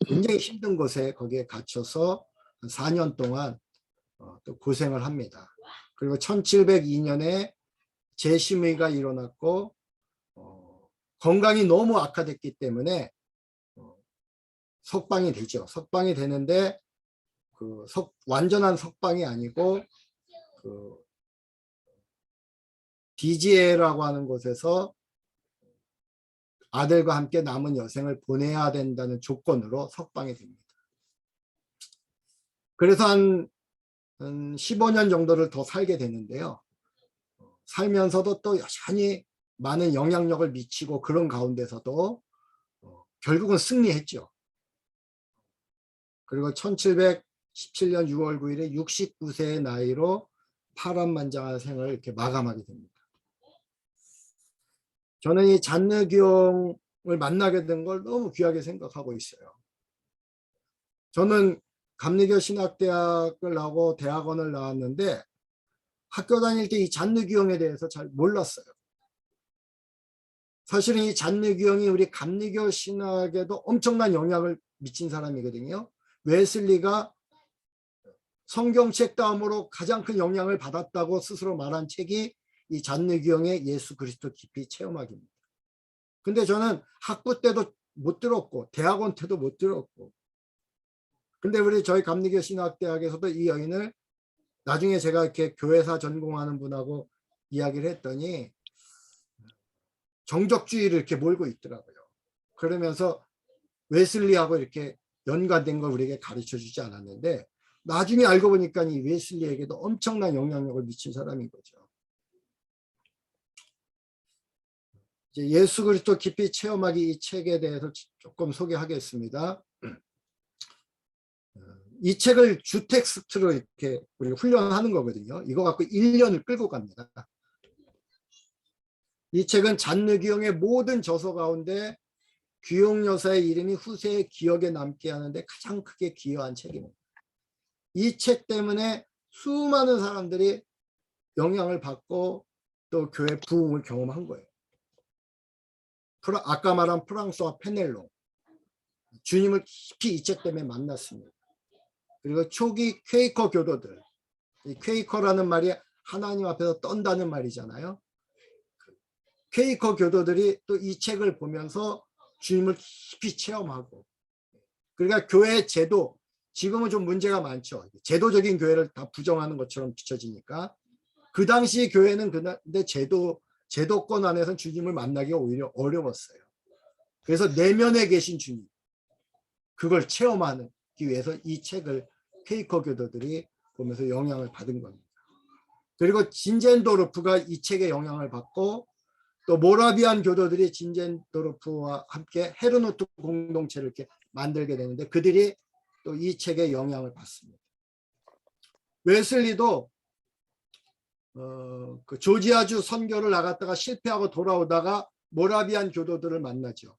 Speaker 1: 굉장히 힘든 곳에 거기에 갇혀서 4년 동안 또 고생을 합니다. 그리고 1702년에 재심의가 일어났고 건강이 너무 악화됐기 때문에 석방이 되죠. 석방이 되는데 그 완전한 석방이 아니고 그 디지에라고 하는 곳에서 아들과 함께 남은 여생을 보내야 된다는 조건으로 석방이 됩니다. 그래서 한 15년 정도를 더 살게 되는데요. 살면서도 또 여전히 많은 영향력을 미치고 그런 가운데서도 결국은 승리했죠. 그리고 1717년 6월 9일에 69세의 나이로 파란만장한 생을 이렇게 마감하게 됩니다. 저는 이 잔느귀용을 만나게 된 걸 너무 귀하게 생각하고 있어요. 저는 감리교 신학대학을 나오고 대학원을 나왔는데 학교 다닐 때 이 잔느귀용에 대해서 잘 몰랐어요. 사실은 이 잔느귀용이 우리 감리교 신학에도 엄청난 영향을 미친 사람이거든요. 웨슬리가 성경책 다음으로 가장 큰 영향을 받았다고 스스로 말한 책이 이 잔느귀용의 예수 그리스도 깊이 체험하기입니다. 근데 저는 학부 때도 못 들었고 대학원 때도 못 들었고, 근데 우리 저희 감리교 신학대학에서도 이 여인을 나중에 제가 이렇게 교회사 전공하는 분하고 이야기를 했더니 정적주의를 이렇게 몰고 있더라고요. 그러면서 웨슬리하고 이렇게 연관된 걸 우리에게 가르쳐 주지 않았는데 나중에 알고 보니까 이 웨슬리에게도 엄청난 영향력을 미친 사람인 거죠. 이제 예수 그리스도 깊이 체험하기 이 책에 대해서 조금 소개하겠습니다. 이 책을 주 텍스트로 이렇게 우리가 훈련하는 거거든요. 이거 갖고 1년을 끌고 갑니다. 이 책은 잔느귀용의 모든 저서 가운데 귀용 여사의 이름이 후세의 기억에 남게 하는데 가장 크게 기여한 책입니다. 이 책 때문에 수많은 사람들이 영향을 받고 또 교회 부흥을 경험한 거예요. 아까 말한 프랑스와 페넬롱, 주님을 깊이 이 책 때문에 만났습니다. 그리고 초기 퀘이커 교도들, 이 퀘이커라는 말이 하나님 앞에서 떤다는 말이잖아요. 퀘이커 교도들이 또 이 책을 보면서 주님을 깊이 체험하고, 그러니까 교회 제도, 지금은 좀 문제가 많죠. 제도적인 교회를 다 부정하는 것처럼 비춰지니까. 그 당시 교회는 근데 제도권 안에서 주님을 만나기가 오히려 어려웠어요. 그래서 내면에 계신 주님, 그걸 체험하기 위해서 이 책을 퀘이커 교도들이 보면서 영향을 받은 겁니다. 그리고 진젠도르프가 이 책에 영향을 받고, 또 모라비안 교도들이 진젠도르프와 함께 헤르누트 공동체를 이렇게 만들게 되는데, 그들이 또 이 책에 영향을 받습니다. 웨슬리도 그 조지아주 선교를 나갔다가 실패하고 돌아오다가 모라비안 교도들을 만나죠.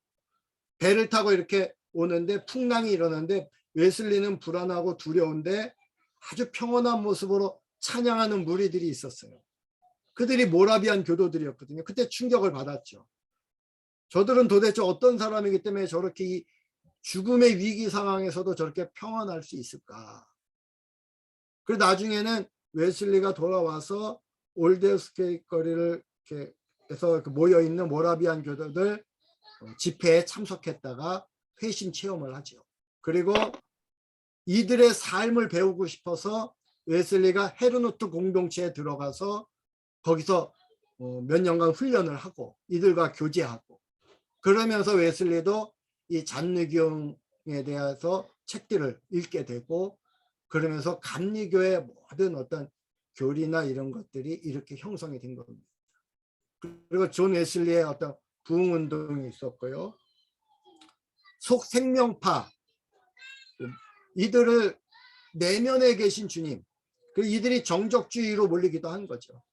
Speaker 1: 배를 타고 이렇게 오는데 풍랑이 일어나는데 웨슬리는 불안하고 두려운데 아주 평온한 모습으로 찬양하는 무리들이 있었어요. 그들이 모라비안 교도들이었거든요. 그때 충격을 받았죠. 저들은 도대체 어떤 사람이기 때문에 저렇게 이 죽음의 위기 상황에서도 저렇게 평안할 수 있을까. 그리고 나중에는 웨슬리가 돌아와서 올데스케이 거리를 이렇게 해서 모여있는 모라비안 교도들 집회에 참석했다가 회심 체험을 하죠. 그리고 이들의 삶을 배우고 싶어서 웨슬리가 헤르누트 공동체에 들어가서 거기서 몇 년간 훈련을 하고 이들과 교제하고, 그러면서 웨슬리도 이 잔류교에 대해서 책들을 읽게 되고, 그러면서 감리교의 모든 어떤 교리나 이런 것들이 이렇게 형성이 된 겁니다. 그리고 존 웨슬리의 어떤 부흥운동이 있었고요. 속생명파, 이들을 내면에 계신 주님, 이들이 정적주의로 몰리기도 한 거죠.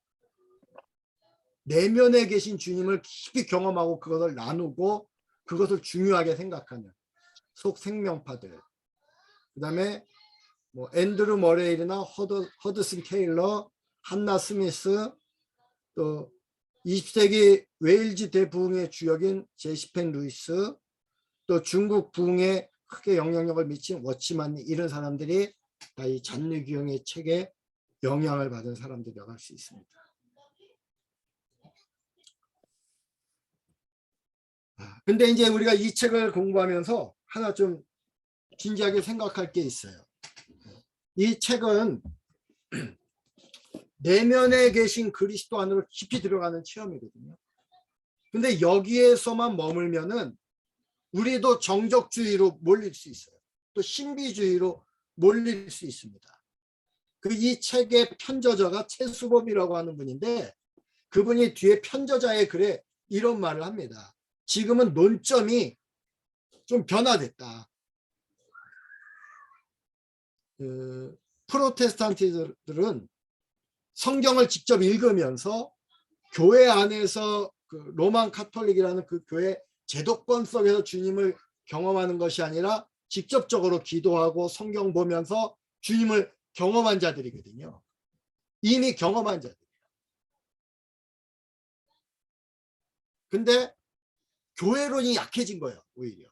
Speaker 1: 내면에 계신 주님을 깊이 경험하고 그것을 나누고 그것을 중요하게 생각하는 속생명파들. 그 다음에 뭐 앤드루 머레일이나 허드슨 테일러, 한나 스미스, 또 20세기 웨일즈 대부흥의 주역인 제시펜 루이스, 또 중국 부흥에 크게 영향력을 미친 워치만, 이런 사람들이 다 이 잔류기용의 책에 영향을 받은 사람들이라고 할 수 있습니다. 근데 이제 우리가 이 책을 공부하면서 하나 좀 진지하게 생각할 게 있어요. 이 책은 내면에 계신 그리스도 안으로 깊이 들어가는 체험이거든요. 근데 여기에서만 머물면은 우리도 정적주의로 몰릴 수 있어요. 또 신비주의로 몰릴 수 있습니다. 이 책의 편저자가 최수범이라고 하는 분인데, 그분이 뒤에 편저자의 글에 이런 말을 합니다. 지금은 논점이 좀 변화됐다. 프로테스탄트들은 성경을 직접 읽으면서 교회 안에서 그 로만 카톨릭이라는 그 교회 제도권 속에서 주님을 경험하는 것이 아니라 직접적으로 기도하고 성경 보면서 주님을 경험한 자들이거든요. 이미 경험한 자들. 근데 교회론이 약해진 거예요, 오히려.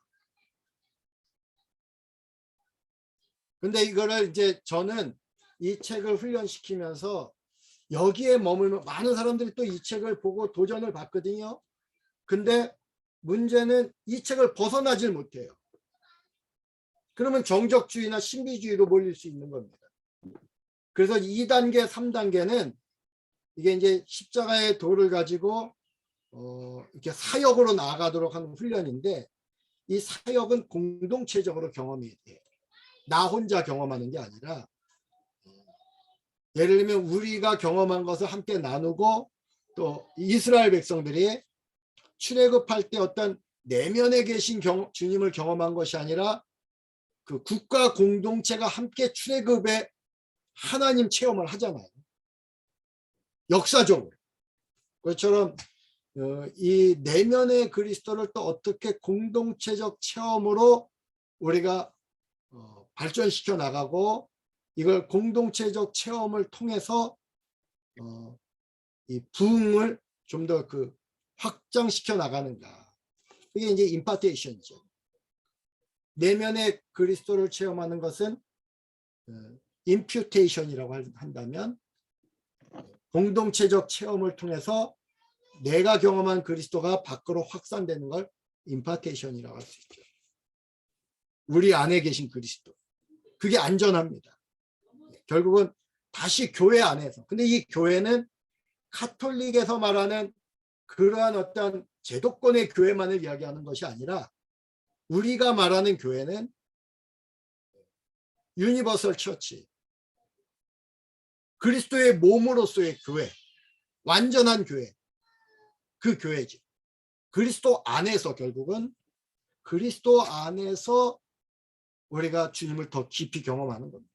Speaker 1: 근데 이거를 이제 저는 이 책을 훈련시키면서 여기에 머물면 많은 사람들이 또 이 책을 보고 도전을 받거든요. 근데 문제는 이 책을 벗어나질 못해요. 그러면 정적주의나 신비주의로 몰릴 수 있는 겁니다. 그래서 2단계, 3단계는 이게 이제 십자가의 도를 가지고 이렇게 사역으로 나아가도록 하는 훈련인데, 이 사역은 공동체적으로 경험이 돼요. 나 혼자 경험하는 게 아니라, 예를 들면 우리가 경험한 것을 함께 나누고, 또 이스라엘 백성들이 출애굽할 때 어떤 내면에 계신 주님을 경험한 것이 아니라 그 국가 공동체가 함께 출애굽의 하나님 체험을 하잖아요. 역사적으로. 그것처럼 이 내면의 그리스도를 또 어떻게 공동체적 체험으로 우리가 발전시켜 나가고, 이걸 공동체적 체험을 통해서 이 부흥을 좀 더 확장시켜 나가는가. 그게 이제 임파테이션이죠. 내면의 그리스도를 체험하는 것은 임퓨테이션이라고 한다면, 공동체적 체험을 통해서 내가 경험한 그리스도가 밖으로 확산되는 걸 임파테이션이라고 할 수 있죠. 우리 안에 계신 그리스도. 그게 안전합니다. 결국은 다시 교회 안에서. 근데 이 교회는 카톨릭에서 말하는 그러한 어떤 제도권의 교회만을 이야기하는 것이 아니라 우리가 말하는 교회는 유니버설 처치, 그리스도의 몸으로서의 교회, 완전한 교회, 그 교회지. 그리스도 안에서 결국은 그리스도 안에서 우리가 주님을 더 깊이 경험하는 겁니다.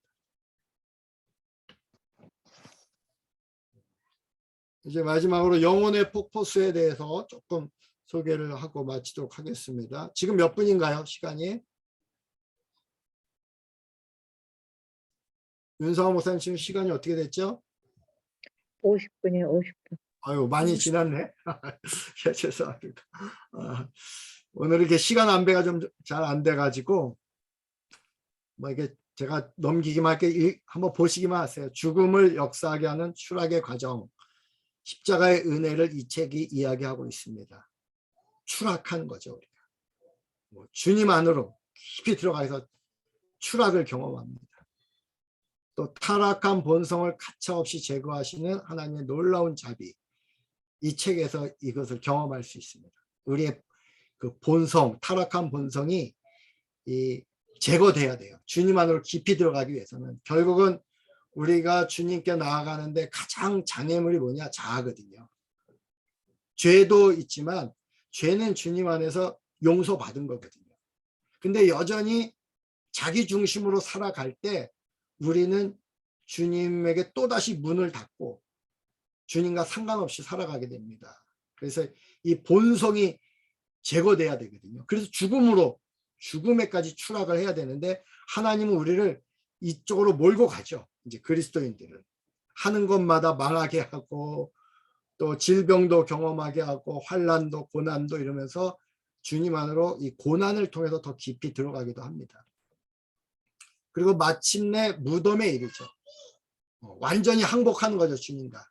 Speaker 1: 이제 마지막으로 영혼의 폭포수에 대해서 조금 소개를 하고 마치도록 하겠습니다. 지금 몇 분인가요? 시간이? 윤상호 목사님 지금 시간이 어떻게 됐죠?
Speaker 4: 50분이요, 50분.
Speaker 1: 아유, 많이 지났네. 죄송합니다. 오늘 이렇게 시간 안배가 좀 잘 안 돼가지고 뭐 이게 제가 넘기기만 할게 한번 보시기만 하세요. 죽음을 역사하게 하는 추락의 과정, 십자가의 은혜를 이 책이 이야기하고 있습니다. 추락한 거죠, 우리가. 뭐 주님 안으로 깊이 들어가서 추락을 경험합니다. 또 타락한 본성을 가차없이 제거하시는 하나님의 놀라운 자비, 이 책에서 이것을 경험할 수 있습니다. 우리의 그 본성, 타락한 본성이 제거돼야 돼요. 주님 안으로 깊이 들어가기 위해서는. 결국은 우리가 주님께 나아가는데 가장 장애물이 뭐냐? 자아거든요. 죄도 있지만 죄는 주님 안에서 용서받은 거거든요. 근데 여전히 자기 중심으로 살아갈 때 우리는 주님에게 또다시 문을 닫고 주님과 상관없이 살아가게 됩니다. 그래서 이 본성이 제거돼야 되거든요. 그래서 죽음에까지 추락을 해야 되는데 하나님은 우리를 이쪽으로 몰고 가죠. 이제 그리스도인들을 하는 것마다 망하게 하고 또 질병도 경험하게 하고 환난도 고난도 이러면서 주님 안으로 이 고난을 통해서 더 깊이 들어가기도 합니다. 그리고 마침내 무덤에 이르죠. 완전히 항복하는 거죠, 주님과.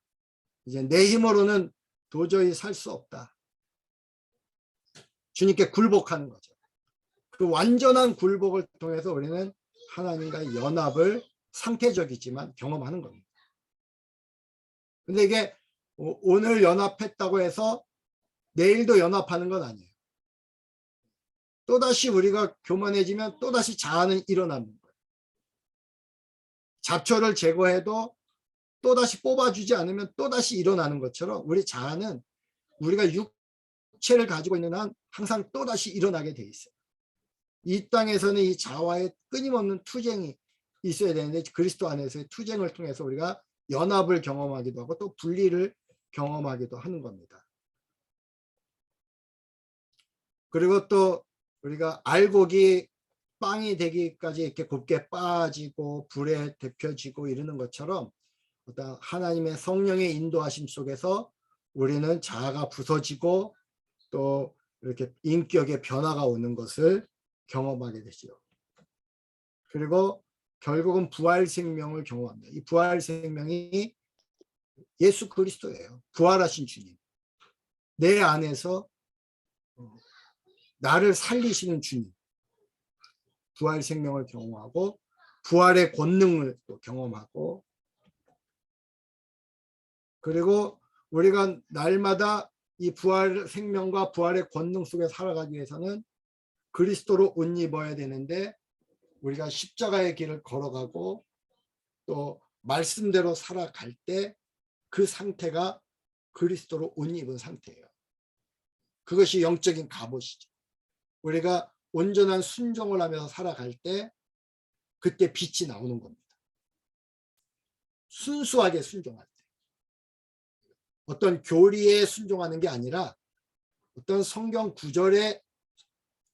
Speaker 1: 이제 내 힘으로는 도저히 살 수 없다. 주님께 굴복하는 거죠. 그 완전한 굴복을 통해서 우리는 하나님과의 연합을 상태적이지만 경험하는 겁니다. 근데 이게 오늘 연합했다고 해서 내일도 연합하는 건 아니에요. 또다시 우리가 교만해지면 또다시 자아는 일어나는 거예요. 잡초를 제거해도 또다시 뽑아주지 않으면 또다시 일어나는 것처럼 우리 자아는 우리가 육체를 가지고 있는 한 항상 또다시 일어나게 돼 있어요. 이 땅에서는 이 자아와의 끊임없는 투쟁이 있어야 되는데 그리스도 안에서의 투쟁을 통해서 우리가 연합을 경험하기도 하고 또 분리를 경험하기도 하는 겁니다. 그리고 또 우리가 알곡이 빵이 되기까지 이렇게 곱게 빠지고 불에 데펴지고 이러는 것처럼 어떤 하나님의 성령의 인도하심 속에서 우리는 자아가 부서지고 또 이렇게 인격의 변화가 오는 것을 경험하게 되죠. 그리고 결국은 부활 생명을 경험합니다. 이 부활 생명이 예수 그리스도예요. 부활하신 주님. 내 안에서 나를 살리시는 주님. 부활 생명을 경험하고 부활의 권능을 또 경험하고 그리고 우리가 날마다 이 부활 생명과 부활의 권능 속에 살아가기 위해서는 그리스도로 옷 입어야 되는데 우리가 십자가의 길을 걸어가고 또 말씀대로 살아갈 때 그 상태가 그리스도로 옷 입은 상태예요. 그것이 영적인 갑옷이죠. 우리가 온전한 순종을 하면서 살아갈 때 그때 빛이 나오는 겁니다. 순수하게 순종할 때. 어떤 교리에 순종하는 게 아니라 어떤 성경 구절에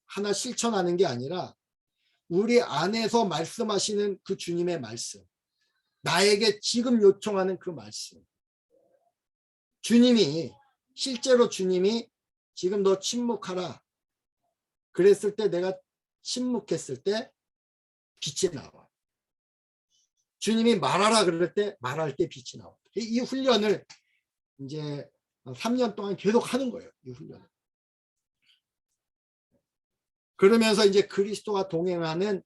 Speaker 1: 하나 실천하는 게 아니라 우리 안에서 말씀하시는 그 주님의 말씀, 나에게 지금 요청하는 그 말씀. 주님이 실제로 주님이 지금 너 침묵하라 그랬을 때 내가 침묵했을 때 빛이 나와. 주님이 말하라 그럴 때 말할 때 빛이 나와. 이 훈련을 이제 3년 동안 계속 하는 거예요. 이 훈련을. 그러면서 이제 그리스도와 동행하는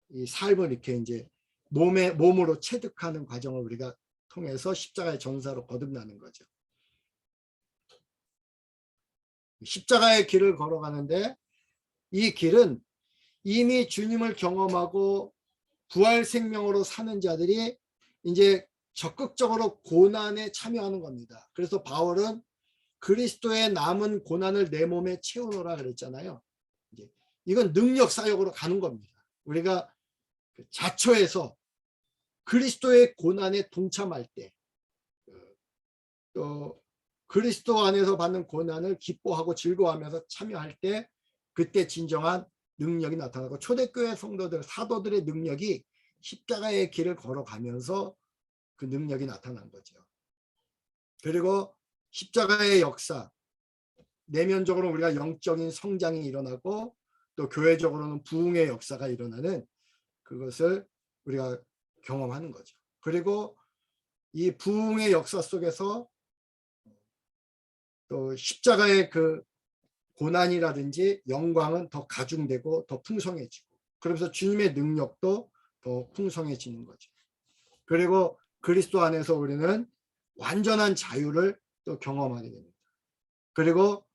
Speaker 1: 이 삶을 이렇게 이제 몸으로 체득하는 과정을 우리가 통해서 십자가의 전사로 거듭나는 거죠. 십자가의 길을 걸어가는데 이 길은 이미 주님을 경험하고 부활 생명으로 사는 자들이 이제 적극적으로 고난에 참여하는 겁니다. 그래서 바울은 그리스도의 남은 고난을 내 몸에 채우노라 그랬잖아요. 이건 능력 사역으로 가는 겁니다. 우리가 자처해서 그리스도의 고난에 동참할 때, 또 그리스도 안에서 받는 고난을 기뻐하고 즐거워하면서 참여할 때, 그때 진정한 능력이 나타나고, 초대교회 성도들, 사도들의 능력이 십자가의 길을 걸어가면서 그 능력이 나타난 거죠. 그리고 십자가의 역사, 내면적으로 우리가 영적인 성장이 일어나고 또 교회적으로는 부흥의 역사가 일어나는 그것을 우리가 경험하는 거죠. 그리고 이 부흥의 역사 속에서 또 십자가의 그 고난이라든지 영광은 더 가중되고 더 풍성해지고, 그러면서 주님의 능력도 더 풍성해지는 거죠. 그리고 그리스도 안에서 우리는 완전한 자유를 또 경험하게 됩니다. 그리고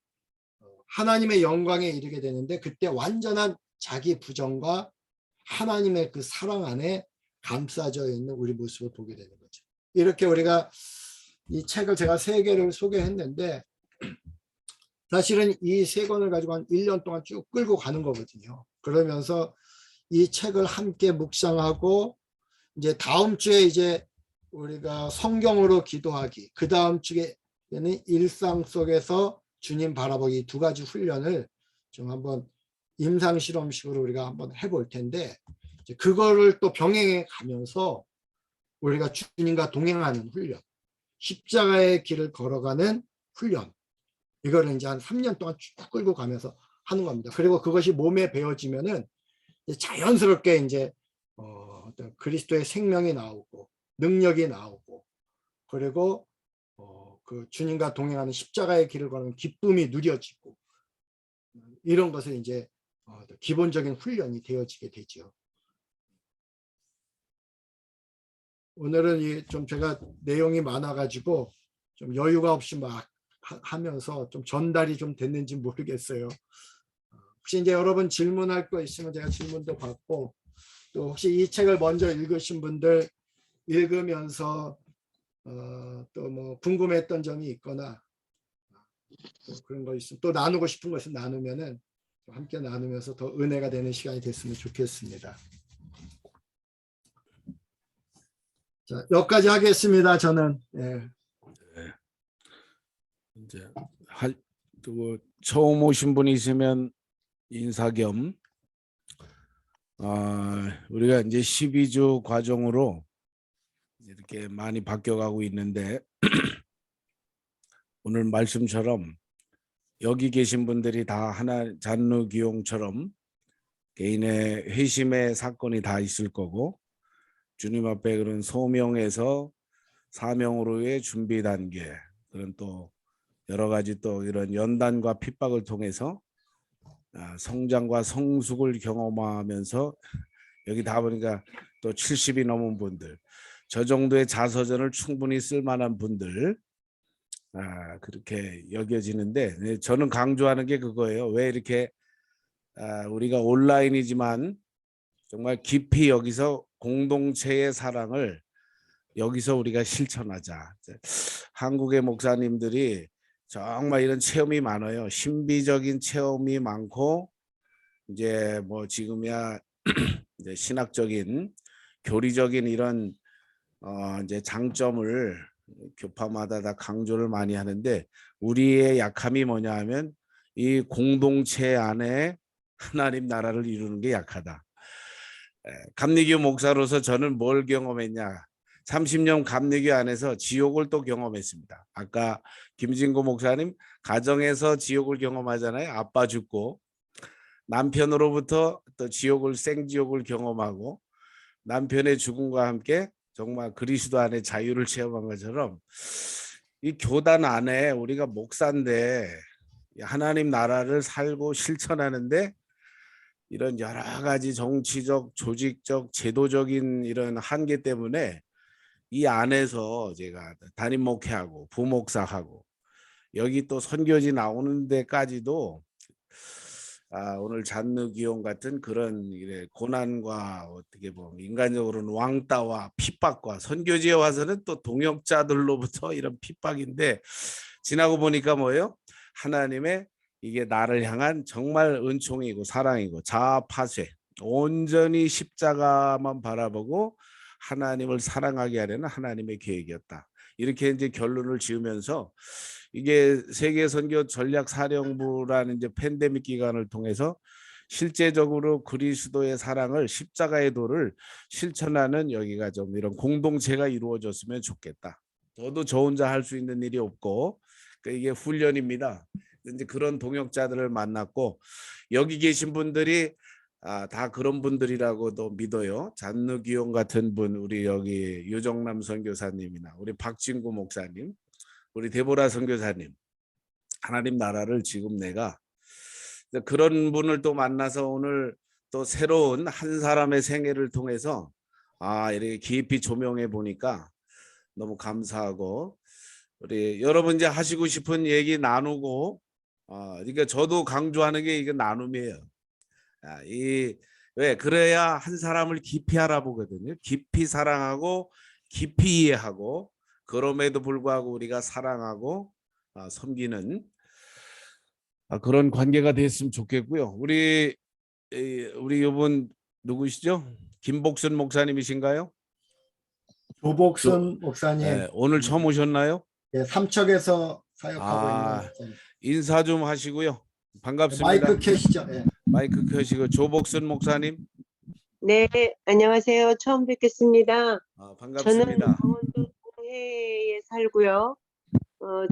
Speaker 1: 하나님의 영광에 이르게 되는데, 그때 완전한 자기 부정과 하나님의 그 사랑 안에 감싸져 있는 우리 모습을 보게 되는 거죠. 이렇게 우리가 이 책을 제가 3개를 소개했는데, 사실은 이 3권을 가지고 한 1년 동안 쭉 끌고 가는 거거든요. 그러면서 이 책을 함께 묵상하고, 이제 다음 주에 이제 우리가 성경으로 기도하기, 그 다음 주에는 일상 속에서 주님 바라보기, 2가지 훈련을 좀 한번 임상 실험식으로 우리가 한번 해볼 텐데, 그거를 또 병행해 가면서 우리가 주님과 동행하는 훈련, 십자가의 길을 걸어가는 훈련, 이거를 이제 한 3년 동안 쭉 끌고 가면서 하는 겁니다. 그리고 그것이 몸에 배워지면은 자연스럽게 이제 어떤 그리스도의 생명이 나오고 능력이 나오고, 그리고 그 주님과 동행하는 십자가의 길을 걷는 기쁨이 누려지고, 이런 것을 이제 기본적인 훈련이 되어지게 되죠. 오늘은 좀 제가 내용이 많아가지고 좀 여유가 없이 막 하면서 좀 전달이 좀 됐는지 모르겠어요. 혹시 이제 여러분 질문할 거 있으면 제가 질문도 받고, 또 혹시 이 책을 먼저 읽으신 분들 읽으면서 또 뭐 궁금했던 점이 있거나 또 그런 거 있으면, 또 나누고 싶은 것을 나누면은 함께 나누면서 더 은혜가 되는 시간이 됐으면 좋겠습니다. 자, 여기까지 하겠습니다. 저는. 예.
Speaker 2: 이제 또 처음 오신 분이 있으면 인사 겸, 우리가 이제 12주 과정으로 이렇게 많이 바뀌어가고 있는데, 오늘 말씀처럼 여기 계신 분들이 다 하나 잔누기용처럼 개인의 회심의 사건이 다 있을 거고, 주님 앞에 그런 소명에서 사명으로의 준비 단계, 그런 또 여러 가지 또 이런 연단과 핍박을 통해서 성장과 성숙을 경험하면서, 여기 다 보니까 또 70이 넘은 분들, 저 정도의 자서전을 충분히 쓸 만한 분들, 그렇게 여겨지는데, 저는 강조하는 게 그거예요. 왜 이렇게 우리가 온라인이지만 정말 깊이 여기서 공동체의 사랑을 여기서 우리가 실천하자. 한국의 목사님들이 정말 이런 체험이 많아요. 신비적인 체험이 많고, 이제 뭐 지금이야 이제 신학적인 교리적인 이런 이제 장점을 교파마다 다 강조를 많이 하는데, 우리의 약함이 뭐냐 하면 이 공동체 안에 하나님 나라를 이루는 게 약하다. 감리교 목사로서 저는 뭘 경험했냐? 30년 감리교 안에서 지옥을 또 경험했습니다. 아까 김진구 목사님 가정에서 지옥을 경험하잖아요. 아빠 죽고 남편으로부터 또 생지옥을 경험하고, 남편의 죽음과 함께 정말 그리스도 안에 자유를 체험한 것처럼, 이 교단 안에 우리가 목사인데 하나님 나라를 살고 실천하는데 이런 여러 가지 정치적, 조직적, 제도적인 이런 한계 때문에 이 안에서 제가 담임 목회하고 부목사하고 여기 또 선교지 나오는 데까지도 오늘 잔느기용 같은 그런 고난과 어떻게 보면 인간적으로는 왕따와 핍박과 선교지에 와서는 또 동역자들로부터 이런 핍박인데 지나고 보니까 뭐예요? 하나님의 이게 나를 향한 정말 은총이고 사랑이고 자아파쇄 온전히 십자가만 바라보고 하나님을 사랑하게 하려는 하나님의 계획이었다. 이렇게 이제 결론을 지으면서 이게 세계 선교 전략 사령부라는 이제 팬데믹 기간을 통해서 실제적으로 그리스도의 사랑을 십자가의 도를 실천하는 여기가 좀 이런 공동체가 이루어졌으면 좋겠다. 저도 저 혼자 할 수 있는 일이 없고 이게 훈련입니다. 이제 그런 동역자들을 만났고 여기 계신 분들이 다 그런 분들이라고도 믿어요. 잔느기용 같은 분, 우리 여기 유정남 선교사님이나 우리 박진구 목사님, 우리 데보라 선교사님, 하나님 나라를 지금 내가 그런 분을 또 만나서 오늘 또 새로운 한 사람의 생애를 통해서 이렇게 깊이 조명해 보니까 너무 감사하고 우리 여러분 이제 하시고 싶은 얘기 나누고 그러니까 저도 강조하는 게 이게 나눔이에요. 왜 그래야 한 사람을 깊이 알아보거든요. 깊이 사랑하고 깊이 이해하고 그럼에도 불구하고 우리가 사랑하고 섬기는 그런 관계가 됐으면 좋겠고요. 우리 이분 누구시죠? 김복순 목사님이신가요?
Speaker 1: 조복순 목사님,
Speaker 2: 네, 오늘 처음 오셨나요?
Speaker 1: 예, 삼척에서 사역하고 있는 목사님.
Speaker 2: 인사 좀 하시고요. 반갑습니다.
Speaker 1: 마이크 켜시죠. 예.
Speaker 2: 마이크 켜시고 조복순 목사님.
Speaker 5: 네, 안녕하세요. 처음 뵙겠습니다. 저는
Speaker 2: 반갑습니다.
Speaker 5: 강원도 동해에 살고요.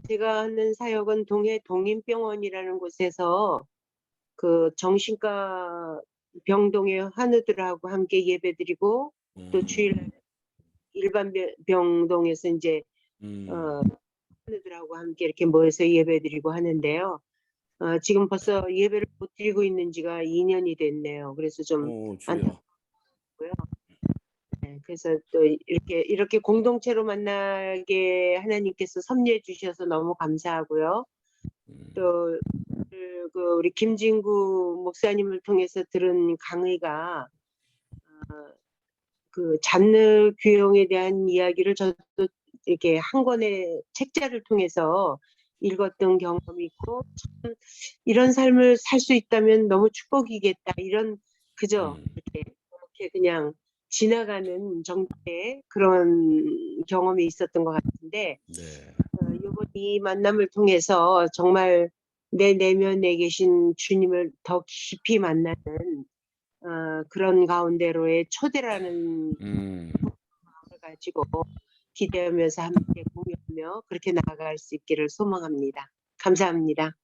Speaker 5: 제가 하는 사역은 동해 동인병원이라는 곳에서 그 정신과 병동의 환우들하고 함께 예배드리고 또 주일 일반 병동에서 이제 환우들하고 함께 이렇게 모여서 예배드리고 하는데요. 지금 벌써 예배를 못 드리고 있는 지가 2년이 됐네요. 그래서 좀 안타깝고요. 네, 그래서 또 이렇게 공동체로 만나게 하나님께서 섭리해 주셔서 너무 감사하고요. 또 우리 김진구 목사님을 통해서 들은 강의가 그 잔느 귀용에 대한 이야기를 저도 이렇게 한 권의 책자를 통해서 읽었던 경험이 있고 참 이런 삶을 살 수 있다면 너무 축복이겠다. 이런 그저 이렇게 그냥 지나가는 정도의 그런 경험이 있었던 것 같은데 이번 이 만남을 통해서 정말 내 내면에 계신 주님을 더 깊이 만나는 그런 가운데로의 초대라는 마음을 가지고 기대하면서 함께 공유하며 그렇게 나아갈 수 있기를 소망합니다. 감사합니다.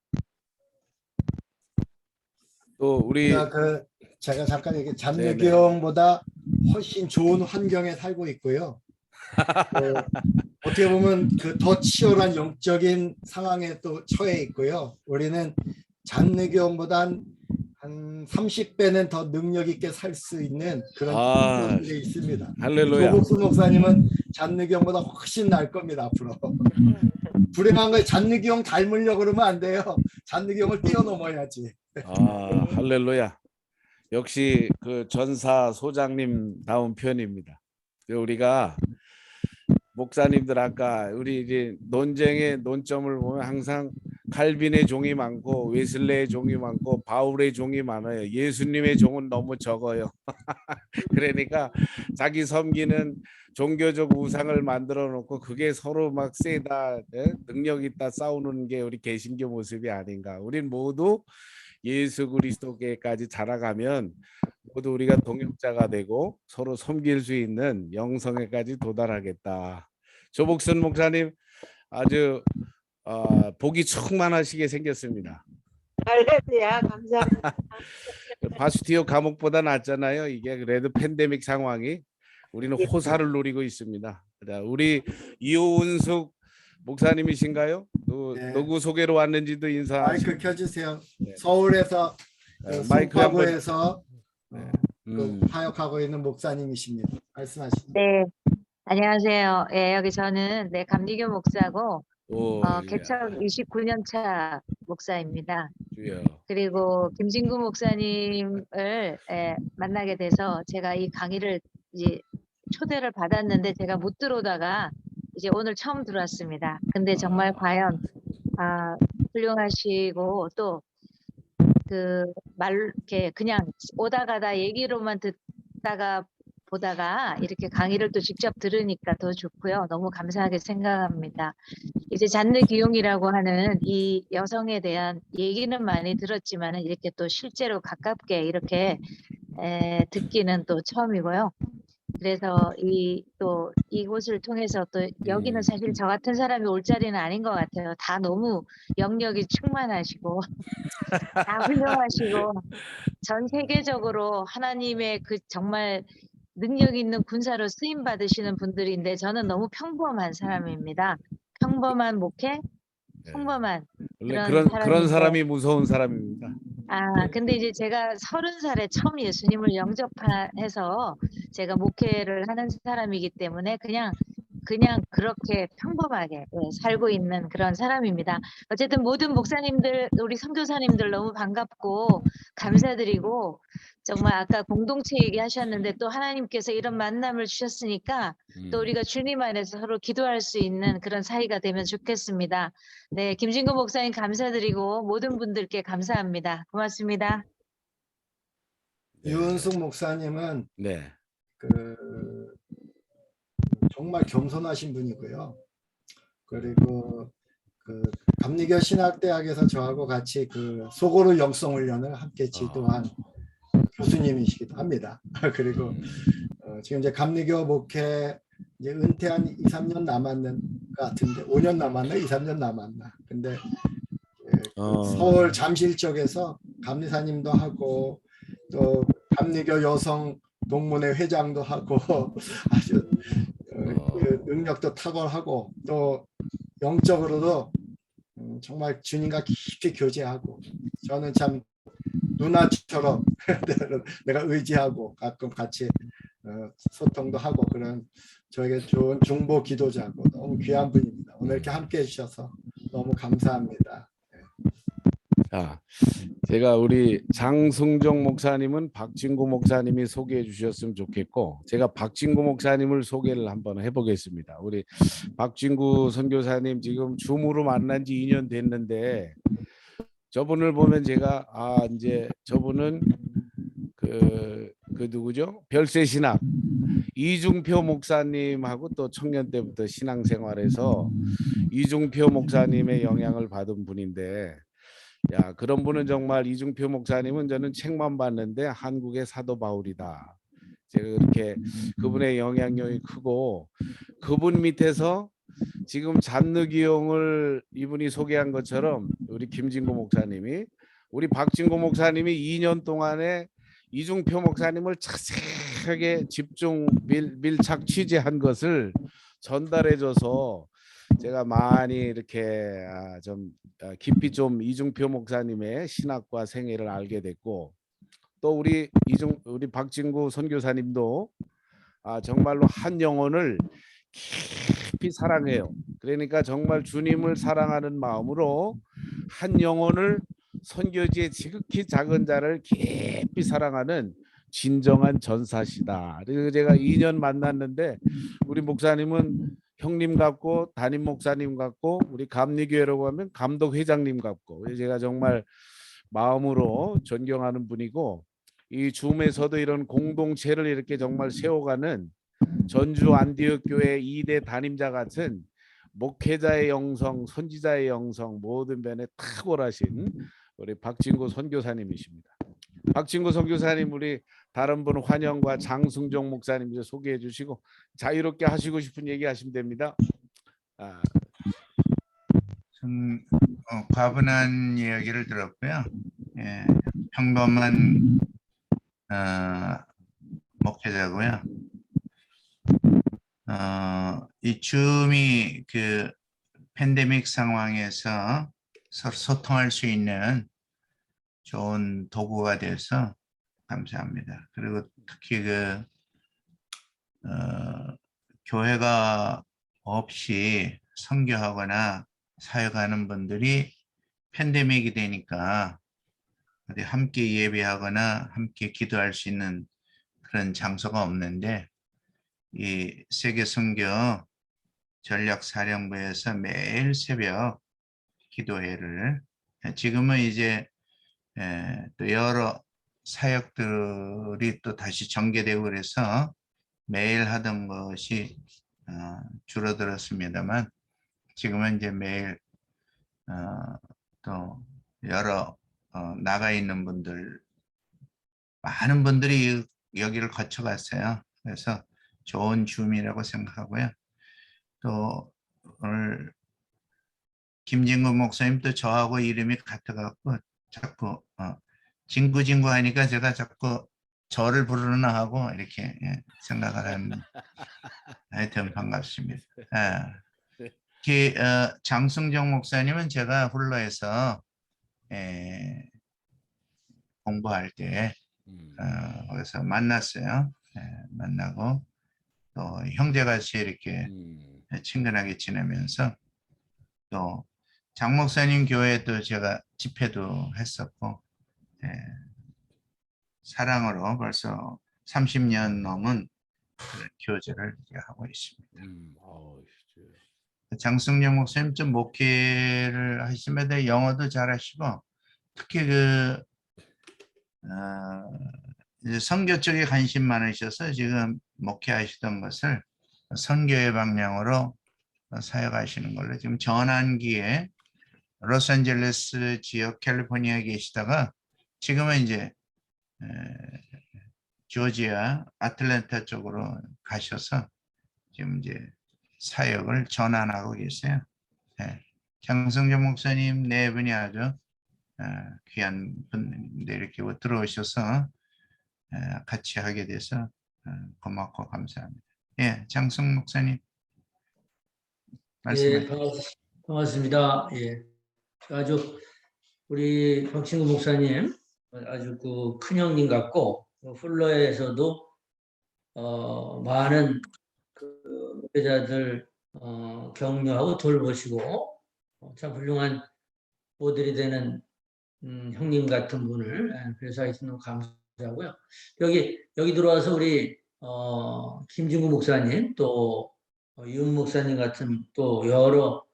Speaker 2: 또 우리
Speaker 1: 제가 잠깐 얘기 잔느기용보다 훨씬 좋은 환경에 살고 있고요. 어떻게 보면 더 치열한 영적인 상황에 또 처해 있고요. 우리는 잔느기용보단 한 30배는 더 능력 있게 살 수 있는 그런 환경에 있습니다.
Speaker 2: 할렐루야.
Speaker 1: 조복순 목사님은 잔느기용보다 훨씬 나을 겁니다. 앞으로. 불행한 거에 잔느기용 닮으려고 그러면 안 돼요. 잔느기용을 뛰어넘어야지.
Speaker 2: 할렐루야. 역시 그 전사 소장님 다운 편입니다. 우리가 목사님들 아까 우리 이제 논쟁의 논점을 보면 항상 칼빈의 종이 많고 웨슬레의 종이 많고 바울의 종이 많아요. 예수님의 종은 너무 적어요. 그러니까 자기 섬기는 종교적 우상을 만들어 놓고 그게 서로 막 세다 능력 있다 싸우는 게 우리 개신교 모습이 아닌가. 우린 모두 예수 그리스도께까지 자라가면 모두 우리가 동역자가 되고 서로 섬길 수 있는 영성에까지 도달하겠다. 조복순 목사님 아주 복이 충만하시게 생겼습니다.
Speaker 5: 할렐루야, 감사합니다.
Speaker 2: 바스티오 감옥보다 낫잖아요. 이게 그래도 팬데믹 상황이 우리는 호사를 누리고 있습니다. 우리 이호은숙 목사님이신가요? 누구 소개로 왔는지도 인사.
Speaker 1: 마이크 켜주세요. 서울에서
Speaker 2: 마이크 한번.
Speaker 1: 송파구에서
Speaker 2: 네.
Speaker 1: 그 사역하고 있는 목사님이십니다. 말씀하십니다.
Speaker 4: 네, 안녕하세요. 예, 여기 저는 감리교 목사고
Speaker 2: 오,
Speaker 4: 개척 29년 차 목사입니다.
Speaker 2: 주여.
Speaker 4: 그리고 김진구 목사님을 만나게 돼서 제가 이 강의를 이제 초대를 받았는데 제가 못 들어오다가 이제 오늘 처음 들어왔습니다. 근데 정말 과연 훌륭하시고 또 이렇게 그냥 오다 가다 얘기로만 듣다가 보다가 이렇게 강의를 또 직접 들으니까 더 좋고요. 너무 감사하게 생각합니다. 이제 잔느 기용이라고 하는 이 여성에 대한 얘기는 많이 들었지만 이렇게 또 실제로 가깝게 이렇게 듣기는 또 처음이고요. 그래서 또 이곳을 통해서 또 여기는 사실 저 같은 사람이 올 자리는 아닌 것 같아요. 다 너무 영역이 충만하시고 다 훌륭하시고 전 세계적으로 하나님의 그 정말 능력 있는 군사로 쓰임 받으시는 분들인데 저는 너무 평범한 사람입니다. 평범한 목회, 평범한
Speaker 2: 원래
Speaker 4: 그런
Speaker 2: 그런
Speaker 4: 사람인데-
Speaker 2: 사람이 무서운 사람입니다.
Speaker 4: 근데 이제 제가 30살에 처음 예수님을 영접해서 제가 목회를 하는 사람이기 때문에 그냥 그렇게 평범하게 살고 있는 그런 사람입니다. 어쨌든 모든 목사님들, 우리 선교사님들 너무 반갑고 감사드리고 정말 아까 공동체 얘기하셨는데 또 하나님께서 이런 만남을 주셨으니까 또 우리가 주님 안에서 서로 기도할 수 있는 그런 사이가 되면 좋겠습니다. 네, 김진구 목사님 감사드리고 모든 분들께 감사합니다. 고맙습니다.
Speaker 1: 유은숙 목사님은
Speaker 2: 네.
Speaker 1: 정말 겸손하신 분이고요. 그리고 감리교 신학대학에서 저하고 같이 소고로 영성훈련을 함께 지도한 교수님이시기도 합니다. 그리고 지금 이제 감리교 목회 이제 은퇴한 2, 3년 남았는 것 같은데 5년 남았나 2, 3년 남았나. 근데 서울 잠실 쪽에서 감리사님도 하고 또 감리교 여성 동문회 회장도 하고 아주 능력도 탁월하고 또 영적으로도 정말 주님과 깊이 교제하고 저는 참 누나처럼 내가 의지하고 가끔 같이 소통도 하고 그런 저에게 좋은 중보 기도자고 너무 귀한 분입니다. 오늘 이렇게 함께 해주셔서 너무 감사합니다.
Speaker 2: 자, 제가 우리 장승종 목사님은 박진구 목사님이 소개해 주셨으면 좋겠고 제가 박진구 목사님을 소개를 한번 해보겠습니다. 우리 박진구 선교사님 지금 줌으로 만난 지 2년 됐는데 저분을 보면 제가 이제 저분은 그 누구죠? 별세신학 이중표 목사님하고 또 청년 때부터 신앙생활에서 이중표 목사님의 영향을 받은 분인데 그런 분은 정말 이중표 목사님은 저는 책만 봤는데 한국의 사도 바울이다. 제가 그렇게 그분의 영향력이 크고 그분 밑에서 지금 잔느기용을 이분이 소개한 것처럼 우리 김진구 목사님이 우리 박진구 목사님이 2년 동안에 이중표 목사님을 자세하게 집중 밀착 취재한 것을 전달해줘서 제가 많이 이렇게 좀 깊이 좀 이중표 목사님의 신학과 생애를 알게 됐고 또 우리 박진구 선교사님도 정말로 한 영혼을 깊이 사랑해요. 그러니까 정말 주님을 사랑하는 마음으로 한 영혼을 선교지의 지극히 작은 자를 깊이 사랑하는 진정한 전사시다. 그래서 제가 2년 만났는데 우리 목사님은 형님 같고 담임 목사님 같고 우리 감리교회라고 하면 감독 회장님 같고 제가 정말 마음으로 존경하는 분이고 이 줌에서도 이런 공동체를 이렇게 정말 세워가는 전주 안디옥 교회 2대 담임자 같은 목회자의 영성, 선지자의 영성 모든 면에 탁월하신 우리 박진구 선교사님이십니다. 박진구 선교사님 우리 다른 분 환영과 장승종 목사님 이제 소개해 주시고 자유롭게 하시고 싶은 얘기 하시면 됩니다.
Speaker 6: 좀 과분한 이야기를 들었고요. 평범한 목회자고요. 이 줌이 그 팬데믹 상황에서 서로 소통할 수 있는 좋은 도구가 돼서 감사합니다. 그리고 특히 교회가 없이 선교하거나 사역하는 분들이 팬데믹이 되니까 어디 함께 예배하거나 함께 기도할 수 있는 그런 장소가 없는데, 이 세계 선교 전략사령부에서 매일 새벽 기도회를, 지금은 이제 또 여러 사역들이 또 다시 전개되고 그래서 매일 하던 것이 줄어들었습니다만, 지금은 이제 매일 또 여러 나가 있는 분들, 많은 분들이 여기를 거쳐갔어요. 그래서 좋은 줌이라고 생각하고요. 또 오늘 김진구 목사님도 저하고 이름이 같아갖고 자꾸 진구 하니까 제가 자꾸 저를 부르나 하고 이렇게 생각을 합니다. 하여튼 반갑습니다. 장승정 목사님은 제가 훌러에서 공부할 때 거기서 만났어요. 만나고 또 형제같이 이렇게 친근하게 지내면서, 또 장 목사님 교회도 제가 집회도 했었고, 사랑으로 벌써 30년 넘은 그런 교제를 하고 있습니다. 장승영 목사님 좀 목회를 하시면서 영어도 잘하시고, 특히 이제 선교 쪽에 관심 많으셔서 지금 목회하시던 것을 선교의 방향으로 사역하시는 걸로, 지금 전환기에 로스앤젤레스 지역 캘리포니아에 계시다가 지금은 이제 조지아 아틀랜타 쪽으로 가셔서 지금 이제 사역을 전환하고 계세요. 장성재 목사님 네 분이 아주 귀한 분들 이렇게 들어오셔서 같이 하게 돼서 고맙고 감사합니다. 장성 목사님 말씀해 주세요.
Speaker 7: 반갑습니다. 아주 우리 박신구 목사님 아주 큰 형님 같고, 훌러에서도 많은 목회자들 격려하고 돌보시고 참 훌륭한 모델이 되는 형님 같은 분을, 그래서 하여튼 너무 감사하고요. 여기 들어와서 우리 김진구 목사님, 또 윤 목사님 같은 또 여러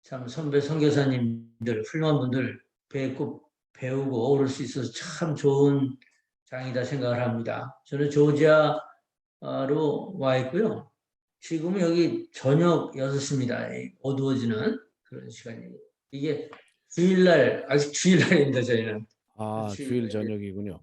Speaker 7: 참 선배 선교사님들, 훌륭한 분들 뵙고 배우고 오를 수 있어서 참 좋은 장이다 생각을 합니다. 저는 조지아로 와 있고요. 지금은 여기 저녁 6시입니다. 어두워지는 그런 시간이에요. 이게 주일날, 아직 주일날입니다, 저희는.
Speaker 2: 주일 저녁이군요.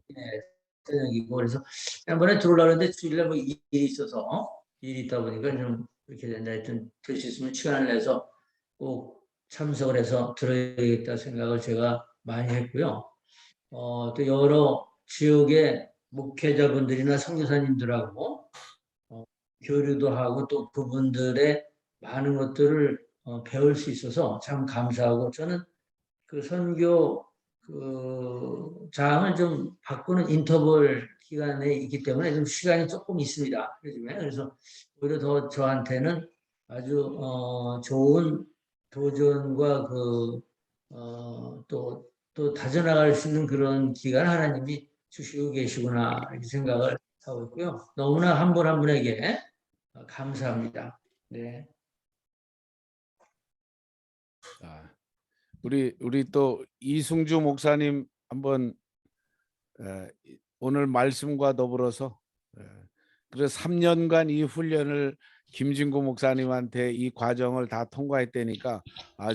Speaker 7: 저녁이고, 그래서 한번에 들어오려고 했는데 주일날 뭐 일이 있어서, 일이 있다 보니까 좀 이렇게 된다. 하여튼 될 수 있으면 시간을 내서 꼭 참석을 해서 들어야겠다 생각을 제가 많이 했고요. 또 여러 지역의 목회자분들이나 선교사님들하고 교류도 하고 또 그분들의 많은 것들을 배울 수 있어서 참 감사하고, 저는 그 선교 장을 좀 바꾸는 인터벌 기간에 있기 때문에 좀 시간이 조금 있습니다. 그래서 오히려 더 저한테는 아주 좋은 도전과 또 다져나갈 수 있는 그런 기간 하나님이 주시고 계시구나 이렇게 생각을 하고 있고요. 너무나 한 분 한 분에게 감사합니다. 네.
Speaker 2: 우리 또 이승주 목사님 한번 오늘 말씀과 더불어서 그래서 3년간 이 훈련을 김진구 목사님한테 이 과정을 다 통과했다니까,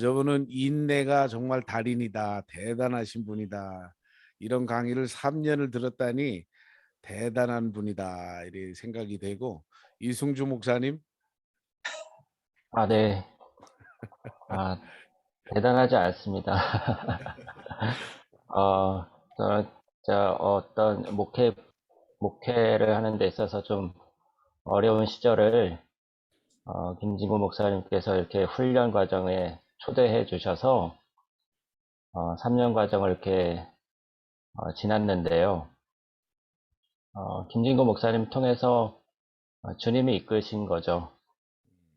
Speaker 2: 저분은 인내가 정말 달인이다, 대단하신 분이다, 이런 강의를 3년을 들었다니 대단한 분이다 이렇게 생각이 되고, 이승주 목사님.
Speaker 8: 네. 대단하지 않습니다. 어떤 목회를 하는 데 있어서 좀 어려운 시절을 김진구 목사님께서 이렇게 훈련 과정에 초대해 주셔서 3년 과정을 이렇게 지났는데요. 김진구 목사님 통해서 주님이 이끄신 거죠.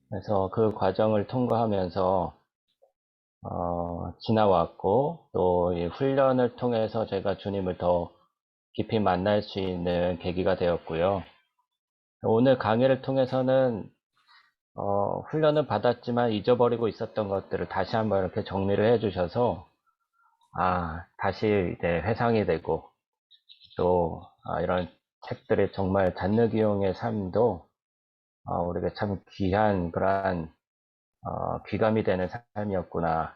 Speaker 8: 그래서 그 과정을 통과하면서 지나왔고, 또 이 훈련을 통해서 제가 주님을 더 깊이 만날 수 있는 계기가 되었고요. 오늘 강의를 통해서는 훈련을 받았지만 잊어버리고 있었던 것들을 다시 한번 이렇게 정리를 해주셔서 다시 이제 회상이 되고, 또 이런 책들이 정말 잔느기용의 삶도 우리가 참 귀한 그러한 귀감이 되는 삶이었구나,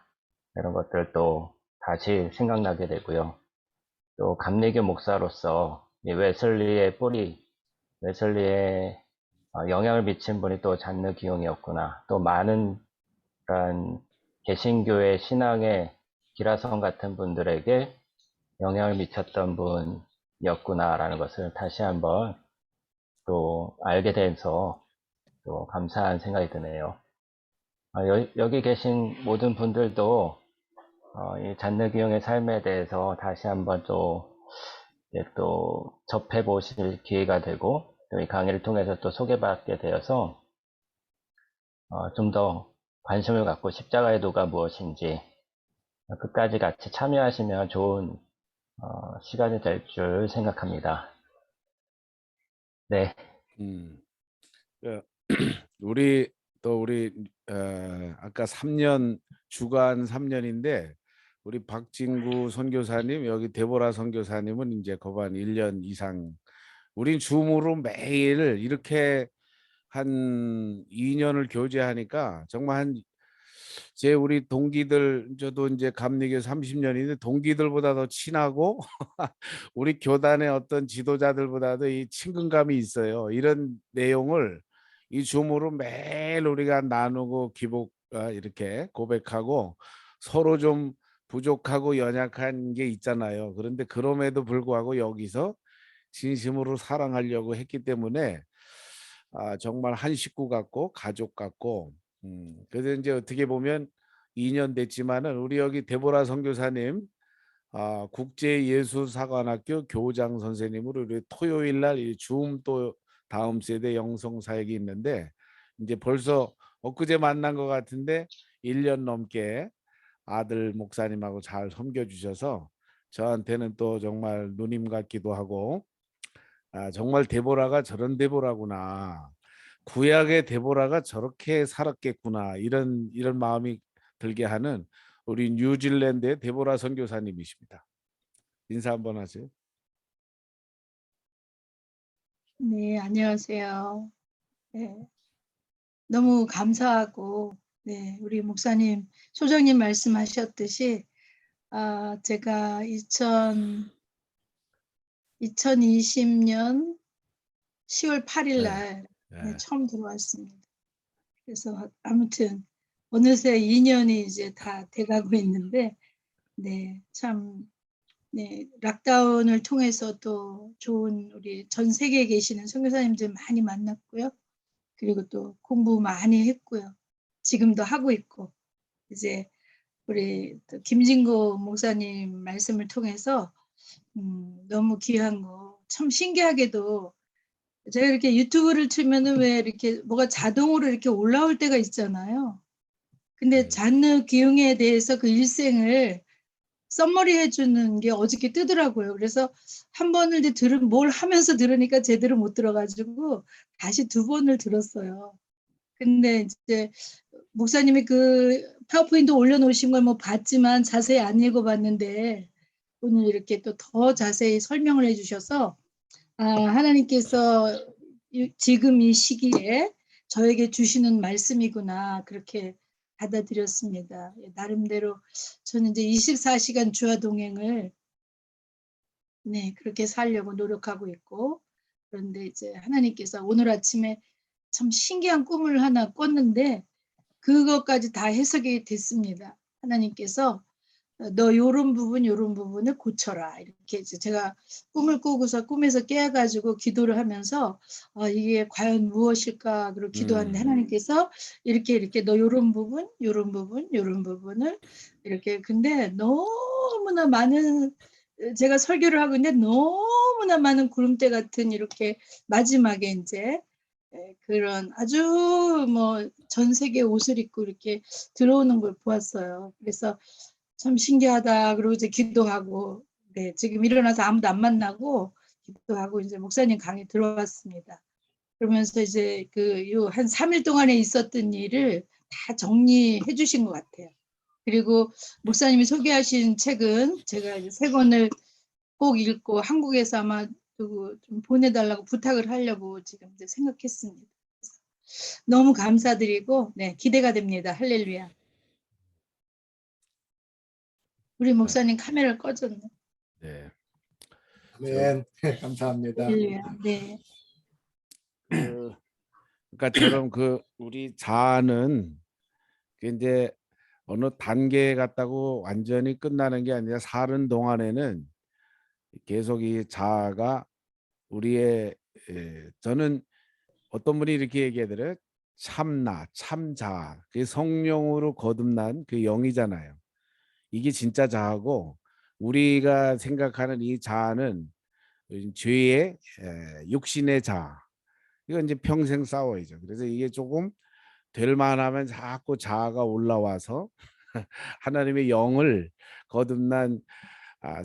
Speaker 8: 이런 것들 또 다시 생각나게 되고요. 또 감리교 목사로서 이 웨슬리의 뿌리, 웨슬리의 영향을 미친 분이 또 잔느기용이었구나, 또 많은 그런 개신교의 신앙의 기라성 같은 분들에게 영향을 미쳤던 분이었구나라는 것을 다시 한번 또 알게 돼서 또 감사한 생각이 드네요. 여기 계신 모든 분들도 이 잔느기용의 삶에 대해서 다시 한번 또 접해 보실 기회가 되고, 또 이 강의를 통해서 또 소개받게 되어서 좀 더 관심을 갖고 십자가의 도가 무엇인지 끝까지 같이 참여하시면 좋은 시간이 될 줄 생각합니다. 네.
Speaker 2: 우리 아까 3년 주간 3년인데 우리 박진구 선교사님, 여기 데보라 선교사님은 이제 거반 1년 이상. 우린 줌으로 매일 이렇게 한 2년을 교제하니까 정말 우리 동기들, 저도 이제 감리교 30년인데 동기들보다 더 친하고 우리 교단의 어떤 지도자들보다도 이 친근감이 있어요. 이런 내용을 이 줌으로 매일 우리가 나누고 이렇게 고백하고 서로 좀 부족하고 연약한 게 있잖아요. 그런데 그럼에도 불구하고 여기서 진심으로 사랑하려고 했기 때문에 정말 한 식구 같고 가족 같고, 그래서 이제 어떻게 보면 2년 됐지만은 우리 여기 데보라 선교사님 국제예수사관학교 교장 선생님으로 우리 토요일 날 줌 또 다음 세대 영성 사역이 있는데 이제 벌써 엊그제 만난 것 같은데 1년 넘게 아들 목사님하고 잘 섬겨주셔서 저한테는 또 정말 누님 같기도 하고, 정말 데보라가 저런 데보라구나, 구약의 데보라가 저렇게 살았겠구나, 이런 마음이 들게 하는 우리 뉴질랜드의 데보라 선교사님이십니다. 인사 한번 하세요.
Speaker 3: 네, 안녕하세요. 네, 너무 감사하고, 네, 우리 목사님, 소장님 말씀하셨듯이, 제가 2020년 10월 8일 날 처음 들어왔습니다. 그래서 아무튼 어느새 2년이 이제 다 돼가고 있는데, 네, 참, 네, 락다운을 통해서 또 좋은 우리 전 세계에 계시는 선교사님들 많이 만났고요. 그리고 또 공부 많이 했고요. 지금도 하고 있고, 이제 우리 또 김진구 목사님 말씀을 통해서 너무 귀한 거, 참 신기하게도 제가 이렇게 유튜브를 틀면은 왜 이렇게 뭐가 자동으로 이렇게 올라올 때가 있잖아요. 근데 잔느 기용에 대해서 그 일생을 썸머리 해주는 게 어저께 뜨더라고요. 그래서 한 번을 이제 뭘 하면서 들으니까 제대로 못 들어가지고 다시 2번을 들었어요. 근데 이제 목사님이 그 파워포인트 올려놓으신 걸 뭐 봤지만 자세히 안 읽어봤는데 오늘 이렇게 또 더 자세히 설명을 해주셔서 하나님께서 지금 이 시기에 저에게 주시는 말씀이구나, 그렇게 받아들였습니다. 나름대로 저는 이제 24시간 주와 동행을 그렇게 살려고 노력하고 있고, 그런데 이제 하나님께서 오늘 아침에 참 신기한 꿈을 하나 꿨는데 그것까지 다 해석이 됐습니다. 하나님께서 너 요런 부분을 고쳐라, 이렇게 이제 제가 꿈을 꾸고서 꿈에서 깨가지고 기도를 하면서 이게 과연 무엇일까 그리고 기도하는데 하나님께서 이렇게 너 요런 부분을 이렇게, 근데 너무나 많은 제가 설교를 하고 있는데 너무나 많은 구름대 같은 이렇게 마지막에 이제 그런 아주 뭐 전 세계 옷을 입고 이렇게 들어오는 걸 보았어요. 그래서 참 신기하다. 그리고 이제 기도하고, 네, 지금 일어나서 아무도 안 만나고 기도하고 이제 목사님 강의 들어왔습니다. 그러면서 이제 한 3일 동안에 있었던 일을 다 정리해 주신 것 같아요. 그리고 목사님이 소개하신 책은 제가 이제 3권을 꼭 읽고 한국에서 아마 좀 보내달라고 부탁을 하려고 지금 이제 생각했습니다. 너무 감사드리고, 네, 기대가 됩니다. 할렐루야. 우리 목사님 카메라를 꺼졌네.
Speaker 2: 네.
Speaker 1: 아멘. 감사합니다.
Speaker 3: 할렐루야. 네.
Speaker 2: 그러니까처럼 우리 자아는 이제 어느 단계에 갔다고 완전히 끝나는 게 아니라 사는 동안에는 계속 이 자아가 우리의 저는 어떤 분이 이렇게 얘기하더래요. 참나, 참자아. 그 성령으로 거듭난 그 영이잖아요. 이게 진짜 자아고 우리가 생각하는 이 자아는 죄의 육신의 자아. 이거 이제 평생 싸워야죠. 그래서 이게 조금 될 만하면 자꾸 자아가 올라와서 하나님의 영을 거듭난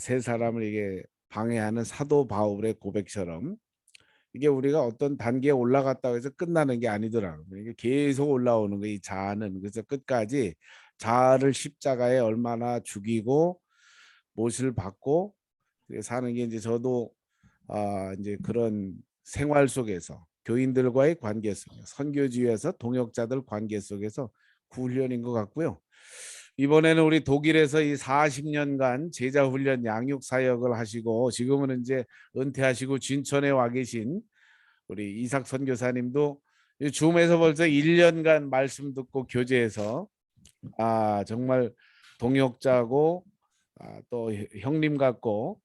Speaker 2: 세 사람을 이게 방해하는 사도 바울의 고백처럼 이게 우리가 어떤 단계에 올라갔다고 해서 끝나는 게 아니더라고요. 이게 계속 올라오는 거예요. 이 자아는. 그래서 끝까지 자아를 십자가에 얼마나 죽이고 못을 받고 사는 게 이제 저도 이제 그런 생활 속에서 교인들과의 관계 속에서 선교지에서 동역자들 관계 속에서 훈련인 것 같고요. 이번에는 우리 독일에서 이 40년간 제자 훈련 양육 사역을 하시고 지금은 이제 은퇴하시고 진천에 와 계신 우리 이삭 선교사님도 줌에서 벌써 1년간 말씀 듣고 교제해서 정말 동역자고 또 형님 같고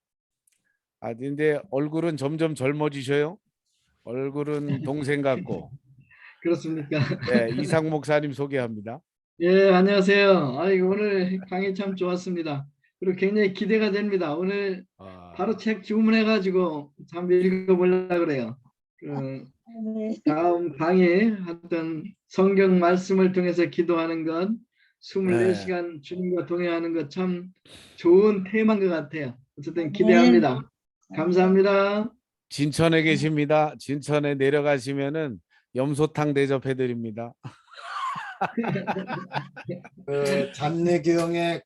Speaker 2: 근데 얼굴은 점점 젊어지셔요. 얼굴은 동생 같고.
Speaker 9: 그렇습니까?
Speaker 2: 네, 이삭 목사님 소개합니다.
Speaker 9: 예, 안녕하세요. 아이고, 오늘 강의 참 좋았습니다. 그리고 굉장히 기대가 됩니다. 오늘 바로 책 주문해가지고 참 읽어보려고 그래요.
Speaker 3: 네.
Speaker 9: 다음 강의 하여튼 성경 말씀을 통해서 기도하는 것, 24시간 주님과 동행하는 것 참 좋은 테마인 것 같아요. 어쨌든 기대합니다. 감사합니다.
Speaker 2: 진천에 계십니다. 진천에 내려가시면은 염소탕 대접해 드립니다.
Speaker 1: 잔내교영의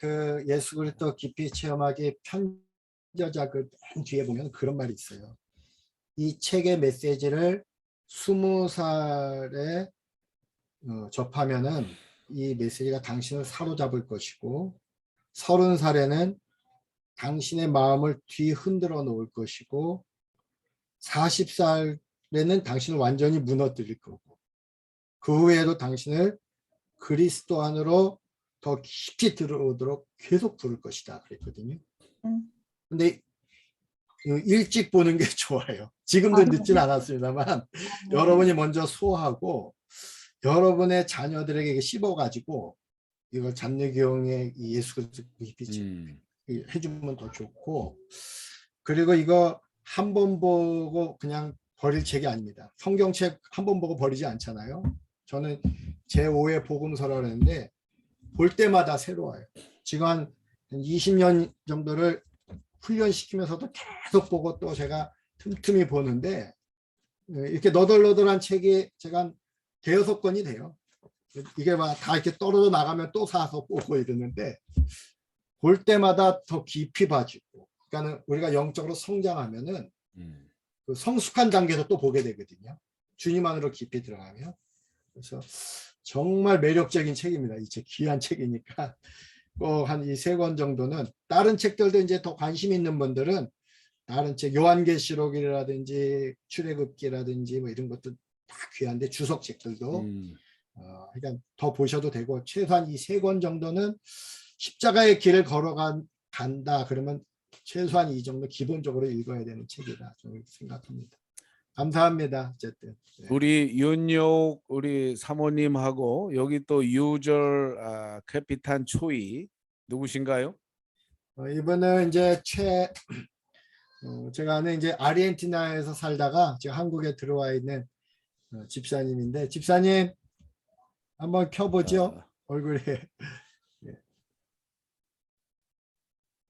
Speaker 1: 예수 그리스도 깊이 체험하기 편저자 맨 뒤에 보면 그런 말이 있어요. 이 책의 메시지를 20살에 접하면은 이 메시지가 당신을 사로잡을 것이고 30살에는 당신의 마음을 뒤흔들어 놓을 것이고 40살에는 당신을 완전히 무너뜨릴 거고 그 후에도 당신을 그리스도 안으로 더 깊이 들어오도록 계속 부를 것이다 그랬거든요. 근데 일찍 보는 게 좋아요. 지금도 늦진 않았습니다만 여러분이 먼저 소화하고 여러분의 자녀들에게 씹어가지고 이걸 잔내교영의 예수 그리스도 깊이 해주면 더 좋고 그리고 이거 한 번 보고 그냥 버릴 책이 아닙니다. 성경책 한 번 보고 버리지 않잖아요. 저는 제5의 복음서라고 했는데 볼 때마다 새로워요. 지금 한 20년 정도를 훈련시키면서도 계속 보고 또 제가 틈틈이 보는데 이렇게 너덜너덜한 책이 제가 한 5-6권이 돼요. 이게 막 다 이렇게 떨어져 나가면 또 사서 보고 이러는데 볼 때마다 더 깊이 봐지고 그러니까 우리가 영적으로 성장하면은 그 성숙한 단계에서 또 보게 되거든요. 주님 안으로 깊이 들어가면. 그래서 정말 매력적인 책입니다. 이 책 귀한 책이니까 꼭 한 이 3권 정도는 다른 책들도 이제 더 관심 있는 분들은 다른 책 요한계시록이라든지 출애굽기라든지 뭐 이런 것도 다 귀한데 주석책들도 그러니까 더 보셔도 되고 최소한 이 3권 정도는 십자가의 길을 간다 그러면 최소한 이 정도 기본적으로 읽어야 되는 책이다 저는 생각합니다. 감사합니다. 어쨌든
Speaker 2: 우리 윤욕 우리 사모님하고 여기 또 유절 카피탄 초이 누구신가요?
Speaker 1: 이분은 이제 제가 아는 이제 아르헨티나에서 살다가 지금 한국에 들어와 있는 집사님인데, 집사님 한번 켜보죠. 얼굴에.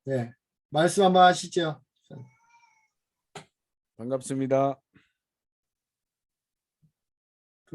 Speaker 1: 네, 말씀 한번 하시죠.
Speaker 2: 반갑습니다.